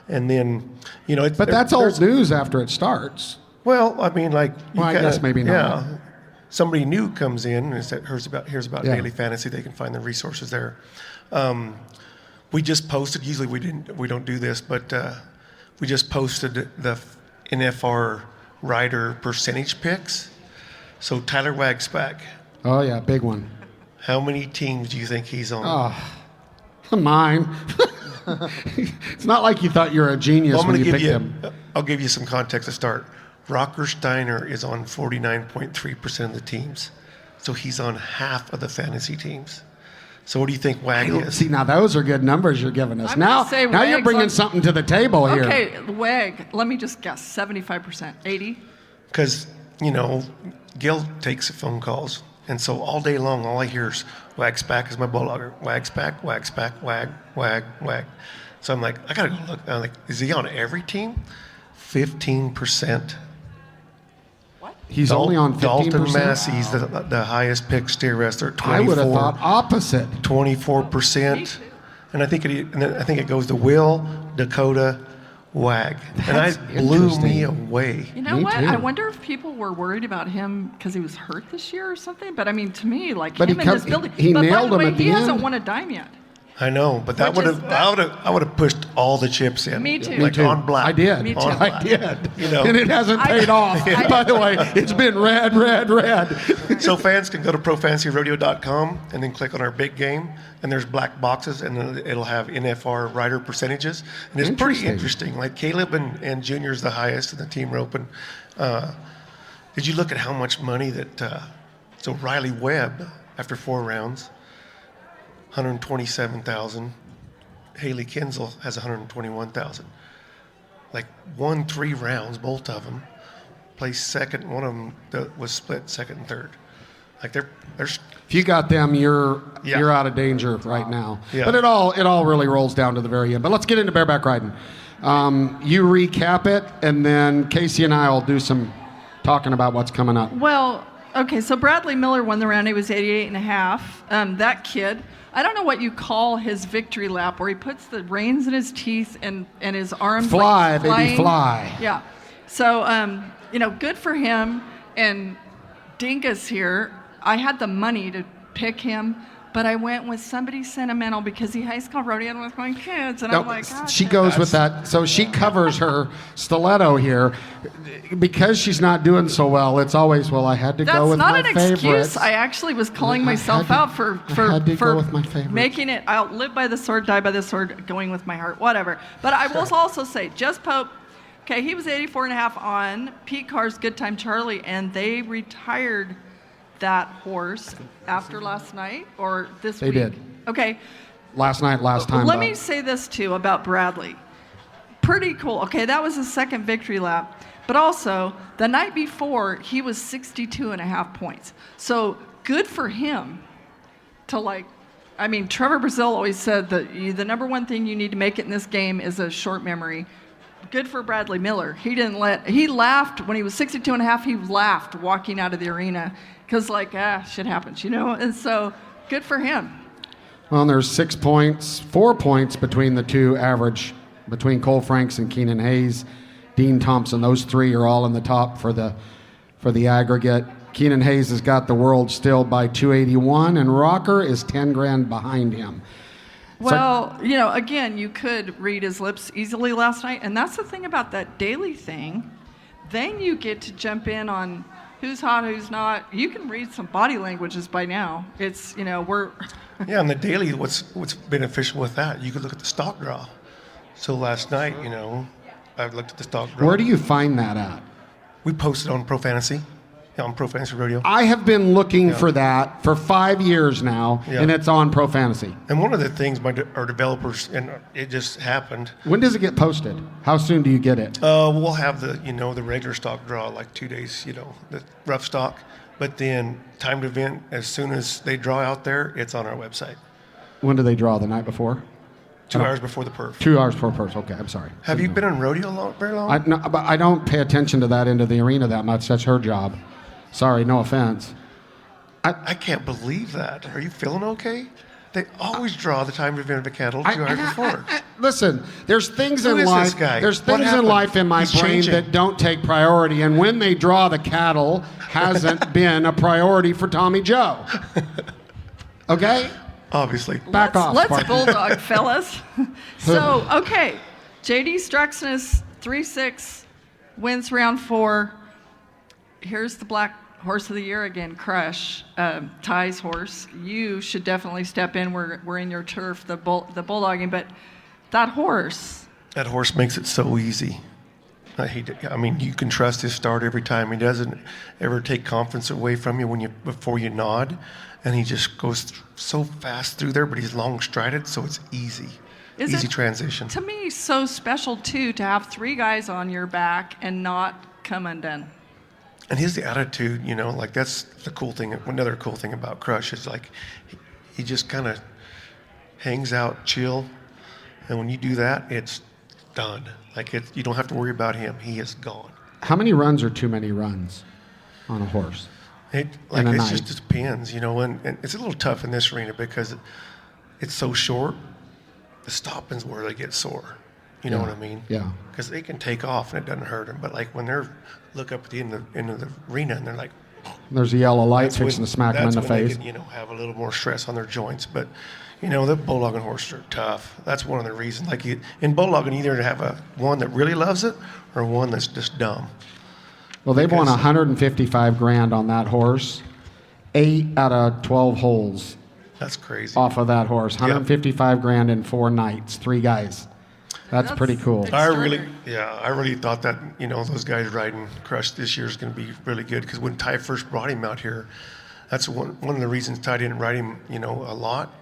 And then, But that's old news after it starts. Well, I guess maybe not. Yeah. Somebody new comes in and hears about Yeah. daily fantasy. They can find the resources there. We just posted. Usually we don't do this, but we just posted the NFR rider percentage picks. So Tyler Wagsback. Oh yeah, big one. How many teams do you think he's on? Oh, mine. It's not like you thought you were a genius Well, when you picked him. I'll give you some context to start. Rocker Steiner is on 49.3% of the teams. So he's on half of the fantasy teams. So what do you think WAG is? See, now those are good numbers you're giving us. I'm Now gonna say you're WAG's bringing on- something to the table here. Okay, WAG, let me just guess, 75%, 80? Because, Gil takes phone calls. And so all day long, all I hear is WAG SPAC is my bulldogger. WAG SPAC, WAG SPAC, WAG, WAG, WAG. So I'm like, I got to go look. I'm like, is he on every team? 15%. He's only on 15%. Dalton Massey's the highest pick steer wrestler, 24. I would have thought opposite. 24%. And I think it goes to Will, Dakota, WAG. That's and it blew interesting. me away. You know Me what? too. I wonder if people were worried about him because he was hurt this year or something. But I mean, to me, like But him he in this come- building. he but by nailed the him way, at the he hasn't end. won a dime yet. I know, but that Which would is have I would have pushed all the chips in. Me too. Me Like too. on black. I did. Me too. On I black. did. And it hasn't I- paid off. I- By the way, it's been red, red, red. So fans can go to profantasyrodeo.com and then click on our big game, and there's black boxes, and then it'll have NFR rider percentages, and it's pretty interesting. Like Caleb and Junior's the highest in the team rope, and did you look at how much money that? So Riley Webb, after 4 rounds, 127,000. Haley Kinzel has 121,000. Like won 3 rounds, both of them. Placed second. One of them was split second and third. Like there's If you got them, you're Yeah. out of danger right now. Yeah. But it all really rolls down to the very end. But let's get into bareback riding. You recap it, and then Casey and I will do some talking about what's coming up. Well, okay, so Bradley Miller won the round. He was 88 and a half. That kid, I don't know what you call his victory lap, where he puts the reins in his teeth and his arms Fly, like baby, flying. fly. Yeah. So, good for him. And Dingus here, I had the money to pick him, but I went with somebody sentimental because he high school rodeoed with my kids, and No, I'm like, God, she goes with that. So she covers her stiletto here. Because she's not doing so well, it's always, well, I had to That's go with not my an favorites. excuse. I actually was calling I myself had to- out for I had to go with my favorites. making it. I'll live by the sword, die by the sword, going with my heart, whatever. But I will also say, Jess Pope, okay, he was 84 and a half on Pete Carr's Good Time Charlie, and they retired that horse after last night or this They week. did. Okay. Last time. Let Bob. me say this too about Bradley. Pretty cool. Okay, that was his second victory lap. But also, the night before, he was 62 and a half points. So good for him to Trevor Brazil always said that the number one thing you need to make it in this game is a short memory. Good for Bradley Miller. He laughed when he was 62 and a half. He laughed walking out of the arena because shit happens, And so good for him. Well, there's 4 points between the two average, between Cole Franks and Keenan Hayes. Dean Thompson, those 3 are all in the top for the aggregate. Keenan Hayes has got the world still by 281, and Rocker is 10 grand behind him. Well, again, you could read his lips easily last night, and that's the thing about that daily thing. Then you get to jump in on who's hot, who's not. You can read some body languages by now. It's, we're... Yeah, on the daily, what's beneficial with that? You could look at the stock draw. So last night, I've looked at the stock draw. Where do you find that at? We posted on Pro Fantasy, on Pro Fantasy Rodeo. I have been looking for that for 5 years now, Yeah. and it's on Pro Fantasy. And one of the things our developers, and it just happened, When does it get posted? How soon do you get it? we'll have the regular stock draw like 2 days, the rough stock. But then timed event, as soon as they draw out there, it's on our website. When do they draw? The night before? 2 hours before the perf. 2 hours per person. Okay, I'm sorry. Have you been on rodeo very long? But I don't pay attention to that end of the arena that much. That's her job. Sorry, no offense. I can't believe that. Are you feeling okay? They always draw the timed event of the cattle 2 hours before. Listen, there's things Who in is life. this guy? There's What things in happened? life in my He's brain changing. that don't take priority, and when they draw the cattle, hasn't been a priority for Tommy Joe. Okay, Obviously. back off. Let's Sparky. bulldog, fellas. So, okay. J.D. Struxness, 3-6, wins round 4. Here's the black horse of the year again, Crush, Ty's horse. You should definitely step in. We're in your turf, the bulldogging. But that horse, That horse makes it so easy. I mean, you can trust his start every time. He doesn't ever take confidence away from you before you nod, and he just goes so fast through there. But he's long strided, so it's easy. Easy transition. To me, so special too to have 3 guys on your back and not come undone. And his attitude, like that's the cool thing. Another cool thing about Crush is like he just kind of hangs out, chill, and when you do that, it's done. Like you don't have to worry about him. He is gone. How many runs are too many runs on a horse? It just depends, and it's a little tough in this arena because it's so short. The stopping's where they get sore. You know what I mean? Yeah. Because they can take off and it doesn't hurt them. But like when they're look up at the end of the arena and they're like, there's a yellow light fixing to smack them in the face. They can, have a little more stress on their joints. But the bulldogging horses are tough. That's one of the reasons. Like in bulldogging, you either have one that really loves it or one that's just dumb. Well, they've won $155,000 on that horse, 8 out of 12 holes. That's crazy. Off of that horse, $155,000 in 4 nights, 3 guys. That's pretty cool. I really thought that those guys riding Crush this year is going to be really good because when Ty first brought him out here, that's one of the reasons Ty didn't ride him a lot.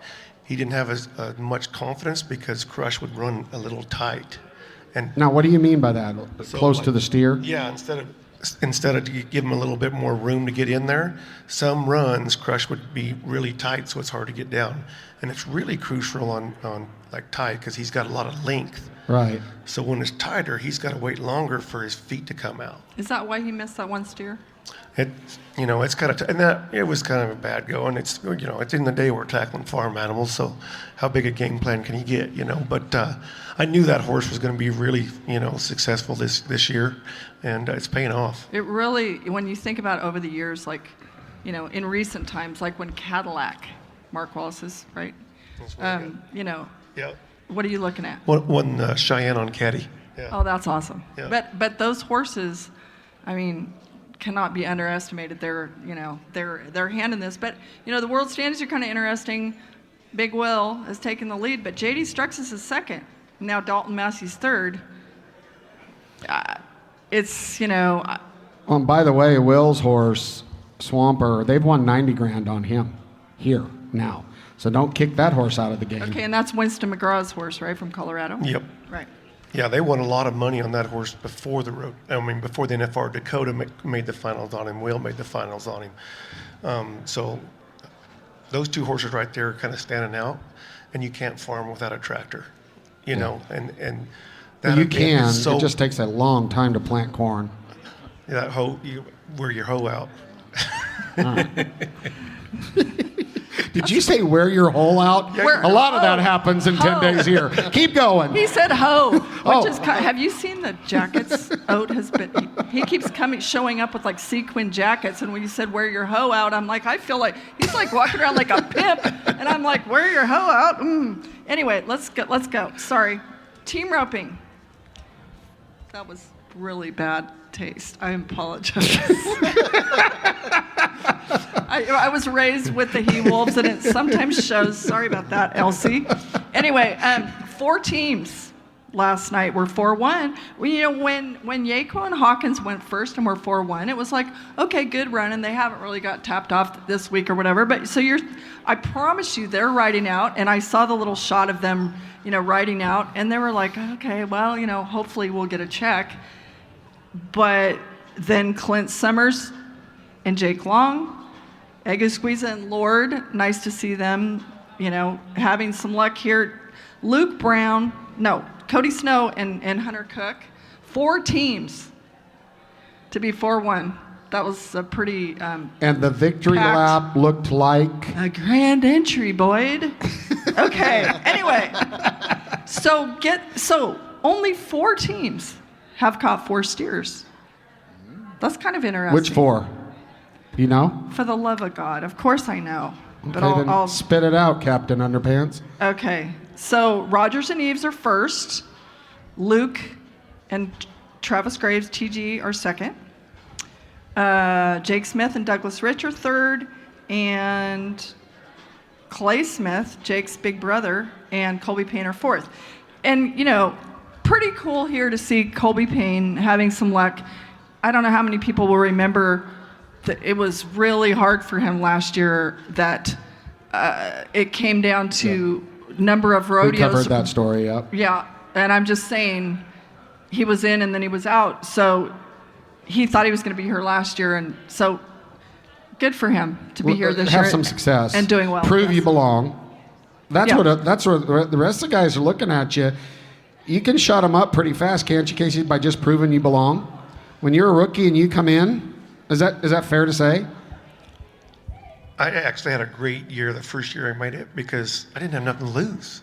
He didn't have as much confidence because Crush would run a little tight. And now, what do you mean by that? Close to the steer? Yeah, instead of to give him a little bit more room to get in there, some runs Crush would be really tight, so it's hard to get down. And it's really crucial on like tight because he's got a lot of length. Right. So when it's tighter, he's got to wait longer for his feet to come out. Is that why he missed that one steer? It's kind of, and that it was kind of a bad go. And it's, it's in the day we're tackling farm animals, so how big a game plan can he get, But I knew that horse was going to be really, successful this year, and it's paying off. It really, when you think about over the years, like, in recent times, like when Cadillac, Mark Wallace's, right? Yeah. What are you looking at? One Cheyenne on Caddy. Yeah. Oh, that's awesome. Yeah. But those horses, I mean, cannot be underestimated. Their hand in this. But the world standings are kind of interesting. Big Will has taken the lead, but J.D. Strux is second. Now Dalton Massey's third. Oh, and by the way, Will's horse, Swamper, they've won $90,000 on him here now. So don't kick that horse out of the game. Okay, and that's Winston McGraw's horse, right, from Colorado? Yep. Right. Yeah, they won a lot of money on that horse before the NFR. Dakota made the finals on him. Will made the finals on him. So those 2 horses right there are kind of standing out, and you can't farm without a tractor, know. And that you can. So, it just takes a long time to plant corn. That hoe, you wear your hoe out. Did you say wear your hole out? A lot of that happens in 10 days here. Keep going. He said hoe, which is have you seen the jackets Oat has been, he keeps showing up with like sequin jackets, and when you said wear your hoe out, I'm like, I feel like, he's like walking around like a pimp, and I'm like, wear your hoe out? Anyway, let's go. Sorry. Team roping. That was really bad taste. I apologize. I was raised with the he-wolves, and it sometimes shows. Sorry about that, Elsie. Anyway, 4 teams last night were 4-1. When Yako and Hawkins went first and were 4-1, it was like, okay, good run, and they haven't really got tapped off this week or whatever. But so I promise you, they're riding out, and I saw the little shot of them, riding out, and they were like, okay, well, hopefully we'll get a check. But then Clint Summers and Jake Long, Ego Squeeza and Lord, nice to see them, having some luck here. Cody Snow and Hunter Cook, 4 teams to be 4-1. That was a pretty and the victory lap looked like a grand entry, Boyd. Okay. Anyway, so only 4 teams have caught 4 steers. That's kind of interesting. Which 4? You know? For the love of God, of course I know. But Okay, then I'll spit it out, Captain Underpants. Okay, so Rogers and Eves are first. Luke and Travis Graves, TG, are second. Jake Smith and Douglas Rich are third. And Clay Smith, Jake's big brother, and Colby Payne are fourth. And, pretty cool here to see Colby Payne having some luck. I don't know how many people will remember that it was really hard for him last year, that it came down to number of rodeos. We covered that story, yep. Yeah, and I'm just saying he was in and then he was out. So he thought he was going to be here last year, and so good for him to be here this year. Have some success. And doing well. Prove you belong. That's Yeah. that's what the rest of the guys are looking at you. You can shut them up pretty fast, can't you, Casey, by just proving you belong? When you're a rookie and you come in, is that fair to say? I actually had a great year the first year I made it because I didn't have nothing to lose,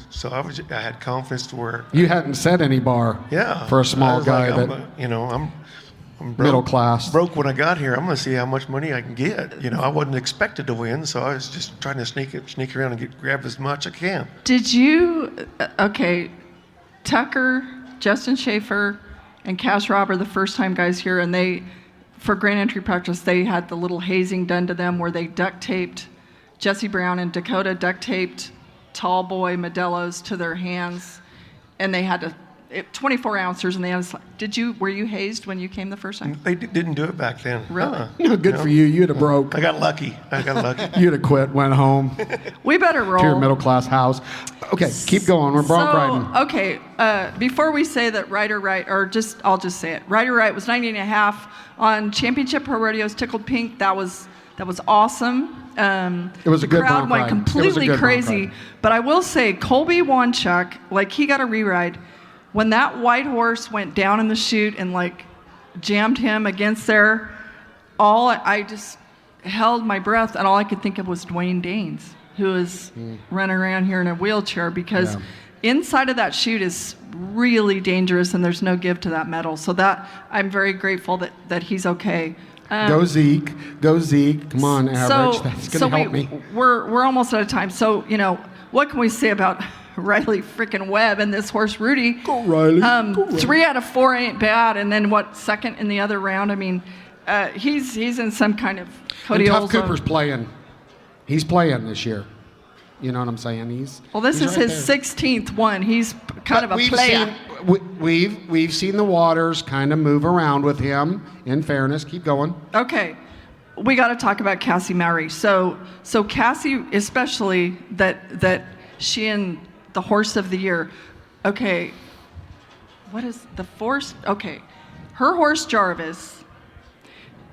So I had confidence to where You hadn't set any bar for a I small was guy like, that I'm broke, middle class. Broke when I got here. I'm going to see how much money I can get. I wasn't expected to win, so I was just trying to sneak around and grab as much as I can. Did you, Tucker, Justin Schaefer, and Cash Rob are the first time guys here, and for grand entry practice, they had the little hazing done to them where they duct taped, Jesse Brown and Dakota duct taped tall boy Modelo's to their hands, and they had to, 24 ounces, and they had were you hazed when you came the first time? They didn't do it back then. Really? Good for you. You'd have broke. I got lucky. You'd have quit, went home We better roll. to your middle class house. Okay, keep going. We're bronc riding. Okay, before we say that Ryder Wright, I'll just say it. Ryder Wright was 90.5 on Championship Pro Rodeo's Tickled Pink. That was awesome. It was a good The crowd bronc went ride. completely It was a good bronc crazy. ride. But I will say, Colby Wanchuk, he got a re-ride. When that white horse went down in the chute and jammed him against there, I just held my breath, and all I could think of was Dwayne Danes, who is running around here in a wheelchair, because inside of that chute is really dangerous, and there's no give to that metal. So that I'm very grateful that he's okay. Go Zeke. Come on, average. That's going to help me. We're almost out of time. So, what can we say about Riley freaking Webb and this horse Rudy? Go Riley. Go Riley. 3 out of 4 ain't bad. And then second in the other round? I mean, he's in some kind of And Tough Cody Cooper's playing. He's playing this year. You know what I'm saying? This he's is right his there. 16th one. He's kind of a player. We've seen the waters kind of move around with him. In fairness, keep going. Okay, we got to talk about Cassie Mowry. So Cassie, especially that she and the horse of the year. Okay, what is the force? Okay, her horse Jarvis.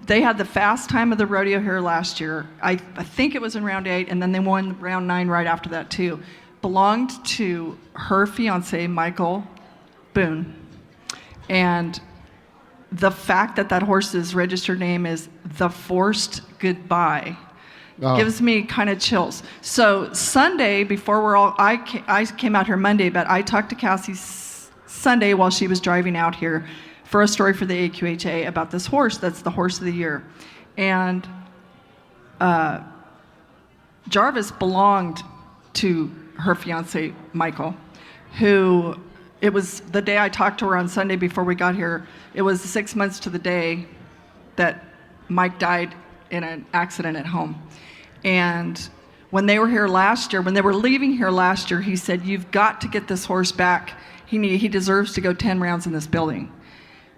They had the fast time of the rodeo here last year. I think it was in round 8, and then they won round 9 right after that too. Belonged to her fiance Michael Boone, and the fact that horse's registered name is The Forced Goodbye gives me kind of chills. So Sunday, before I came out here Monday, but I talked to Cassie Sunday while she was driving out here for a story for the AQHA about this horse that's the horse of the year. And Jarvis belonged to her fiance, Michael, who, it was the day I talked to her on Sunday before we got here, it was 6 months to the day that Mike died in an accident at home. And when they were here last year, when they were leaving here last year, he said, "You've got to get this horse back. He deserves to go 10 rounds in this building."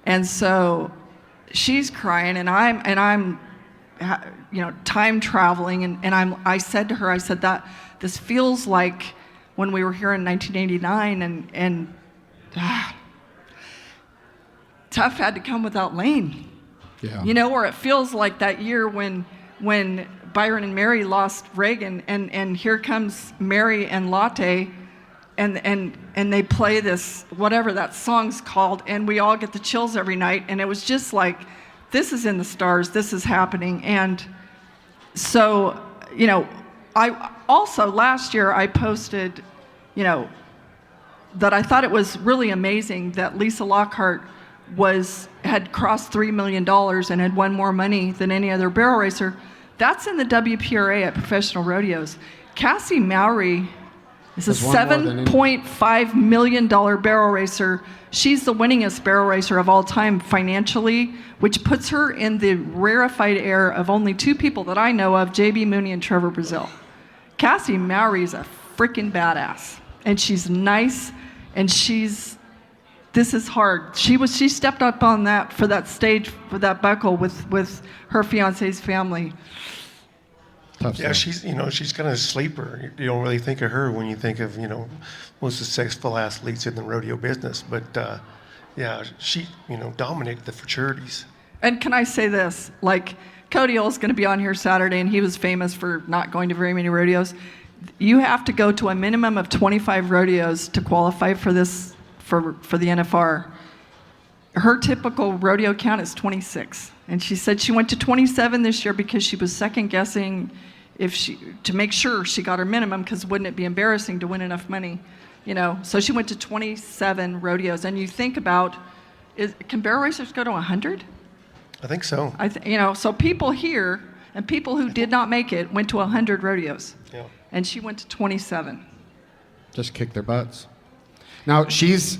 And so she's crying, and I'm time traveling, and I said to her, that this feels like when we were here in 1989, and Tough had to come without Lane. Yeah. Or it feels like that year when Byron and Mary lost Reagan, and here comes Mary and Latte, and they play this, whatever that song's called, and we all get the chills every night, and it was just like, this is in the stars, this is happening. And so, I also, last year, I posted, that I thought it was really amazing that Lisa Lockhart had crossed $3 million and had won more money than any other barrel racer. That's in the WPRA at professional rodeos. Cassie Mowry is a $7.5 million barrel racer. She's the winningest barrel racer of all time financially, which puts her in the rarefied air of only 2 people that I know of, J.B. Mooney and Trevor Brazil. Cassie Mowry's a freaking badass, and she's nice, and this is hard. She stepped up on that for that stage, for that buckle with her fiance's family. Tough Yeah, stuff. she's kind of a sleeper. You don't really think of her when you think of, most successful athletes in the rodeo business. But, yeah, she, dominated the futurities. And can I say this? Like, Cody Oll's going to be on here Saturday, and he was famous for not going to very many rodeos. You have to go to a minimum of 25 rodeos to qualify for this, for the NFR. Her typical rodeo count is 26. And she said she went to 27 this year because she was second guessing to make sure she got her minimum, because wouldn't it be embarrassing to win enough money? So she went to 27 rodeos. And you think about, can barrel racers go to 100? I think so. So people here and people who did not make it went to 100 rodeos. Yeah. And she went to 27. Just kick their butts. Now she is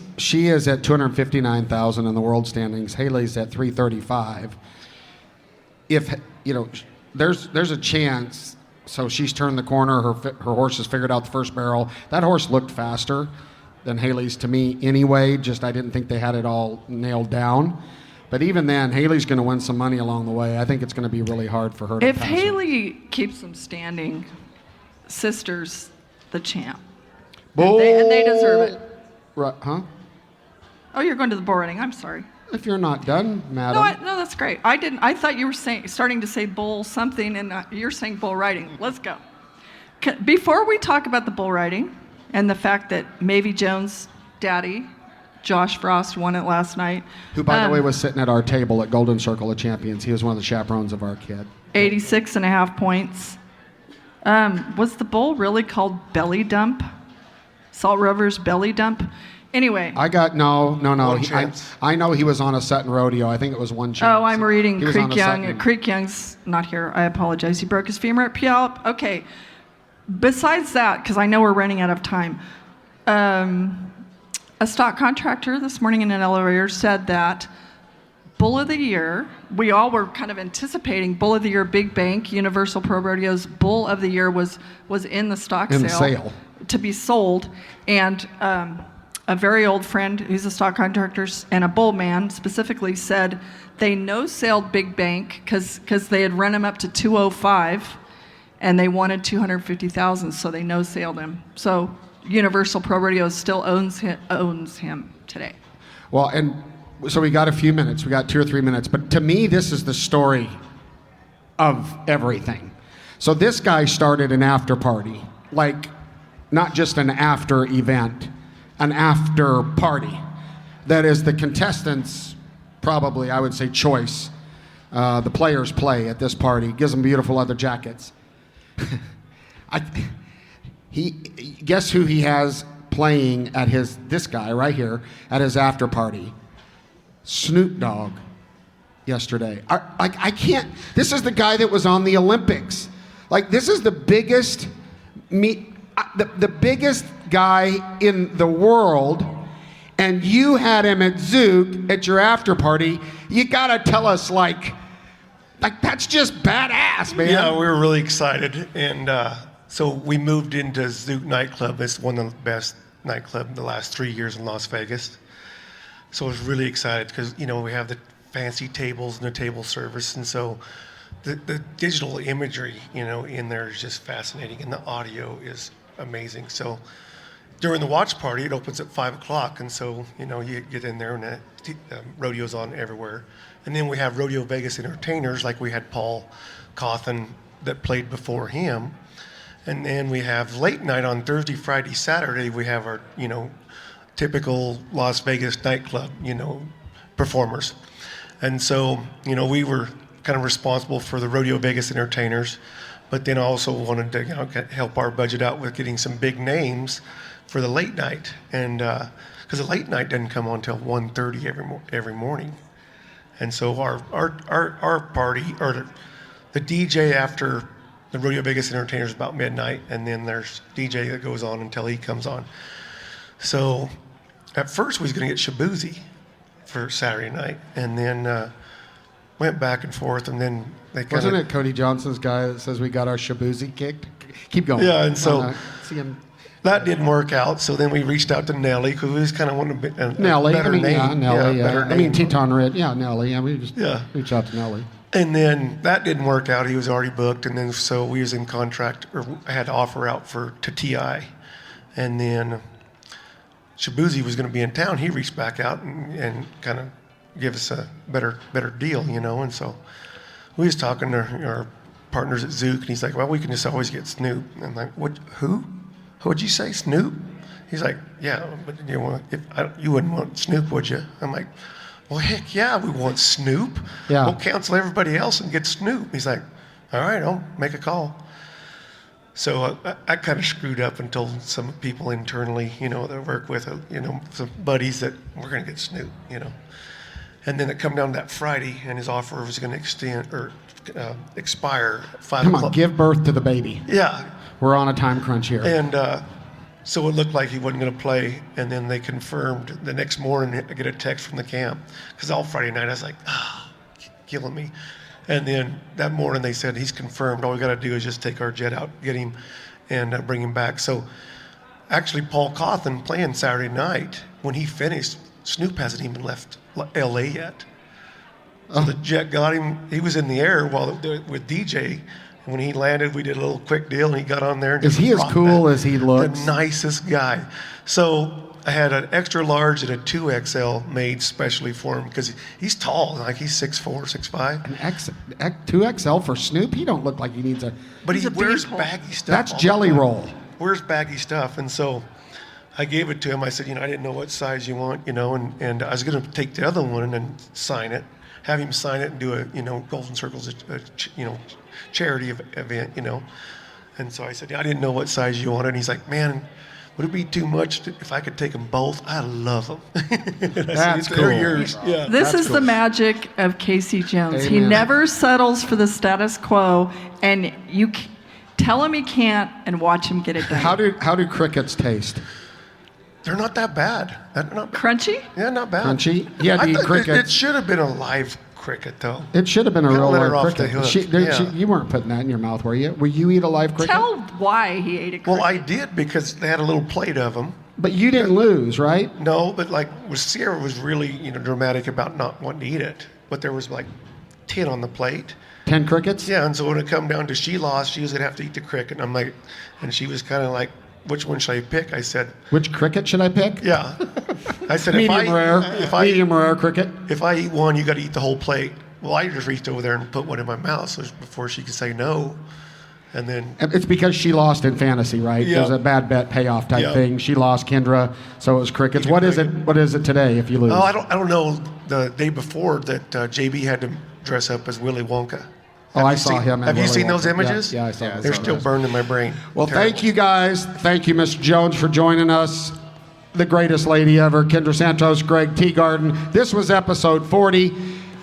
at 259,000 in the world standings. Haley's at 335. If there's a chance. So she's turned the corner. Her horse has figured out the first barrel. That horse looked faster than Haley's to me anyway. Just I didn't think they had it all nailed down. But even then, Haley's going to win some money along the way. I think it's going to be really hard for her to If pass her. Haley keeps them standing, Sister's the champ. Bull. And they deserve it. Right, huh? Oh, you're going to the bull riding. I'm sorry. If you're not done, madam. No, that's great. I thought you were starting to say bull something, and you're saying bull riding. Let's go. Before we talk about the bull riding and the fact that Mavie Jones' daddy, Josh Frost, won it last night. Who, by the way, was sitting at our table at Golden Circle of Champions. He was one of the chaperones of our kid. 86.5 points. Was the bull really called Belly Dump? Salt Rover's Belly Dump? Anyway. I got, no. One chance. I know he was on a Sutton rodeo. I think it was one chance. Oh, I'm reading He was on Creek a Young. Sutton. Creek Young's not here. I apologize. He broke his femur at Puyallup. Okay. Besides that, because I know we're running out of time, a stock contractor this morning in an elevator said that Bull of the Year, we all were kind of anticipating Bull of the Year, Big Bank, Universal Pro Rodeo's Bull of the Year was in the stock sale to be sold. And a very old friend who's a stock contractor and a bull man specifically said they no-sailed Big Bank because they had run him up to 205 and they wanted 250,000, so they no-sailed him. So Universal Pro Rodeo still owns him today. Well, and so we got a few minutes. We got 2 or 3 minutes. But to me, this is the story of everything. So this guy started an after party, like not just an after event, an after party. That is the contestants, probably, I would say, choice. The players play at this party. Gives them beautiful leather jackets. Guess who he has playing at this guy right here at his after party? Snoop Dogg yesterday. I can't. This is the guy that was on the Olympics. Like, this is the biggest the biggest guy in the world, and you had him at Zook at your after party. You gotta tell us, like that's just badass, man. Yeah, we were really excited, and so we moved into Zook nightclub. It's one of the best nightclubs in the last 3 years in Las Vegas. So I was really excited because we have the fancy tables and the table service, and so the digital imagery in there is just fascinating, and the audio is amazing. So during the watch party, it opens at 5 o'clock, and so you get in there and the rodeo's on everywhere. And then we have Rodeo Vegas entertainers, like we had Paul Cawthon that played before him. And then we have late night on Thursday, Friday, Saturday. We have our, typical Las Vegas nightclub, performers. And so, we were kind of responsible for the Rodeo Vegas entertainers, but then also wanted to help our budget out with getting some big names for the late night. And because the late night doesn't come on until 1:30 every morning. And so our party, or the DJ after the Rodeo Vegas entertainers is about midnight, and then there's DJ that goes on until he comes on. So at first we was going to get Shabuzi for Saturday night, and then went back and forth, and then they kind of... Wasn't it Cody Johnson's guy that says we got our Shabuzi kicked? Keep going. Yeah, and so... See him. that didn't work out. So then we reached out to Nellie because we just kind of wanted a Nellie. better name. Nellie. Better I mean, name. Teton Red. Yeah, Nellie. Yeah, we just Yeah. reached out to Nellie. And then that didn't work out. He was already booked, and then so we was in contract, or I had to offer out to TI, and then Shabuzi was going to be in town. He reached back out and kind of give us a better deal, you know. And so we was talking to our partners at Zook, and he's like, "Well, we can just always get Snoop." And I'm like, "What? Who? Who'd you say, Snoop?" He's like, "Yeah, but you wouldn't want Snoop, would you?" I'm like, "Well, heck yeah, we want Snoop. Yeah. We'll cancel everybody else and get Snoop." He's like, "All right, I'll make a call." So I kind of screwed up and told some people internally, you know, that I work with, you know, some buddies that we're going to get Snoop, you know. And then it come down that Friday, and his offer was going to expire at 5 Come o'clock. on, give birth to the baby. Yeah. We're on a time crunch here. And so it looked like he wasn't going to play, and then they confirmed the next morning. I get a text from the camp, because all Friday night I was like, killing me. And then that morning they said, he's confirmed. All we got to do is just take our jet out, get him, and bring him back. So actually Paul Cawthon playing Saturday night, when he finished, Snoop hasn't even left L.A. yet. So the jet got him. He was in the air with DJ. When he landed, we did a little quick deal, and he got on there. And Is he as cool as he looks? The nicest guy. So I had an extra large and a 2XL made specially for him because he's tall, like he's 6'4", 6'5". An 2XL for Snoop? He don't look like he needs a... But He's he a wears beanpole. baggy stuff. That's all the Jelly time. Roll. Wears baggy stuff, and so I gave it to him. I said, I didn't know what size you want, and I was going to take the other one and then sign it, have him sign it and do a, Golden Circles, charity event, And so I said, I didn't know what size you wanted. And he's like, man, would it be too much if I could take them both? I love them. That's cool. They're yours. Yeah. This That's is cool. the magic of Casey Jones. He Amen. never settles for the status quo, and you tell him he can't and watch him get it done. How do crickets taste? They're not that bad. They're not, Crunchy? yeah, not bad. Crunchy? You had to eat thought crickets. It should have been a live cricket, though. It should have been a Kinda real let her live off the cricket. hook. You weren't putting that in your mouth, were you? Will you eat a live cricket? Tell why he ate a cricket. Well, I did because they had a little plate of them. But you didn't lose, right? No, but Sierra was really, dramatic about not wanting to eat it. But there was 10 on the plate. 10 crickets? Yeah, and so when it come down to she lost, she was gonna have to eat the cricket. And I'm like, and she was kind of like, which one should I pick? I said, Which cricket should I pick? yeah. I said, Medium rare. Medium rare cricket. If I eat one, you got to eat the whole plate. Well, I just reached over there and put one in my mouth so before she could say no. And then It's because she lost in fantasy, right? Yeah. It was a bad bet payoff type Yeah. thing. She lost Kendra, so it was crickets. Eat a What is it? cricket. What is it today if you lose? oh, I don't know. The day before that, JB had to dress up as Willy Wonka. Oh, I saw him. Have you seen those images? Yeah, I saw those. They're still burned in my brain. Well, Terrible. thank you guys. Thank you, Mr. Jones, for joining us. The greatest lady ever, Kendra Santos, Greg Teagarden. This was episode 40.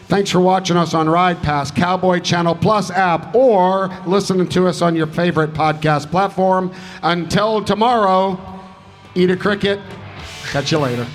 Thanks for watching us on Ride Pass, Cowboy Channel Plus app, or listening to us on your favorite podcast platform. Until tomorrow, eat a cricket. Catch you later.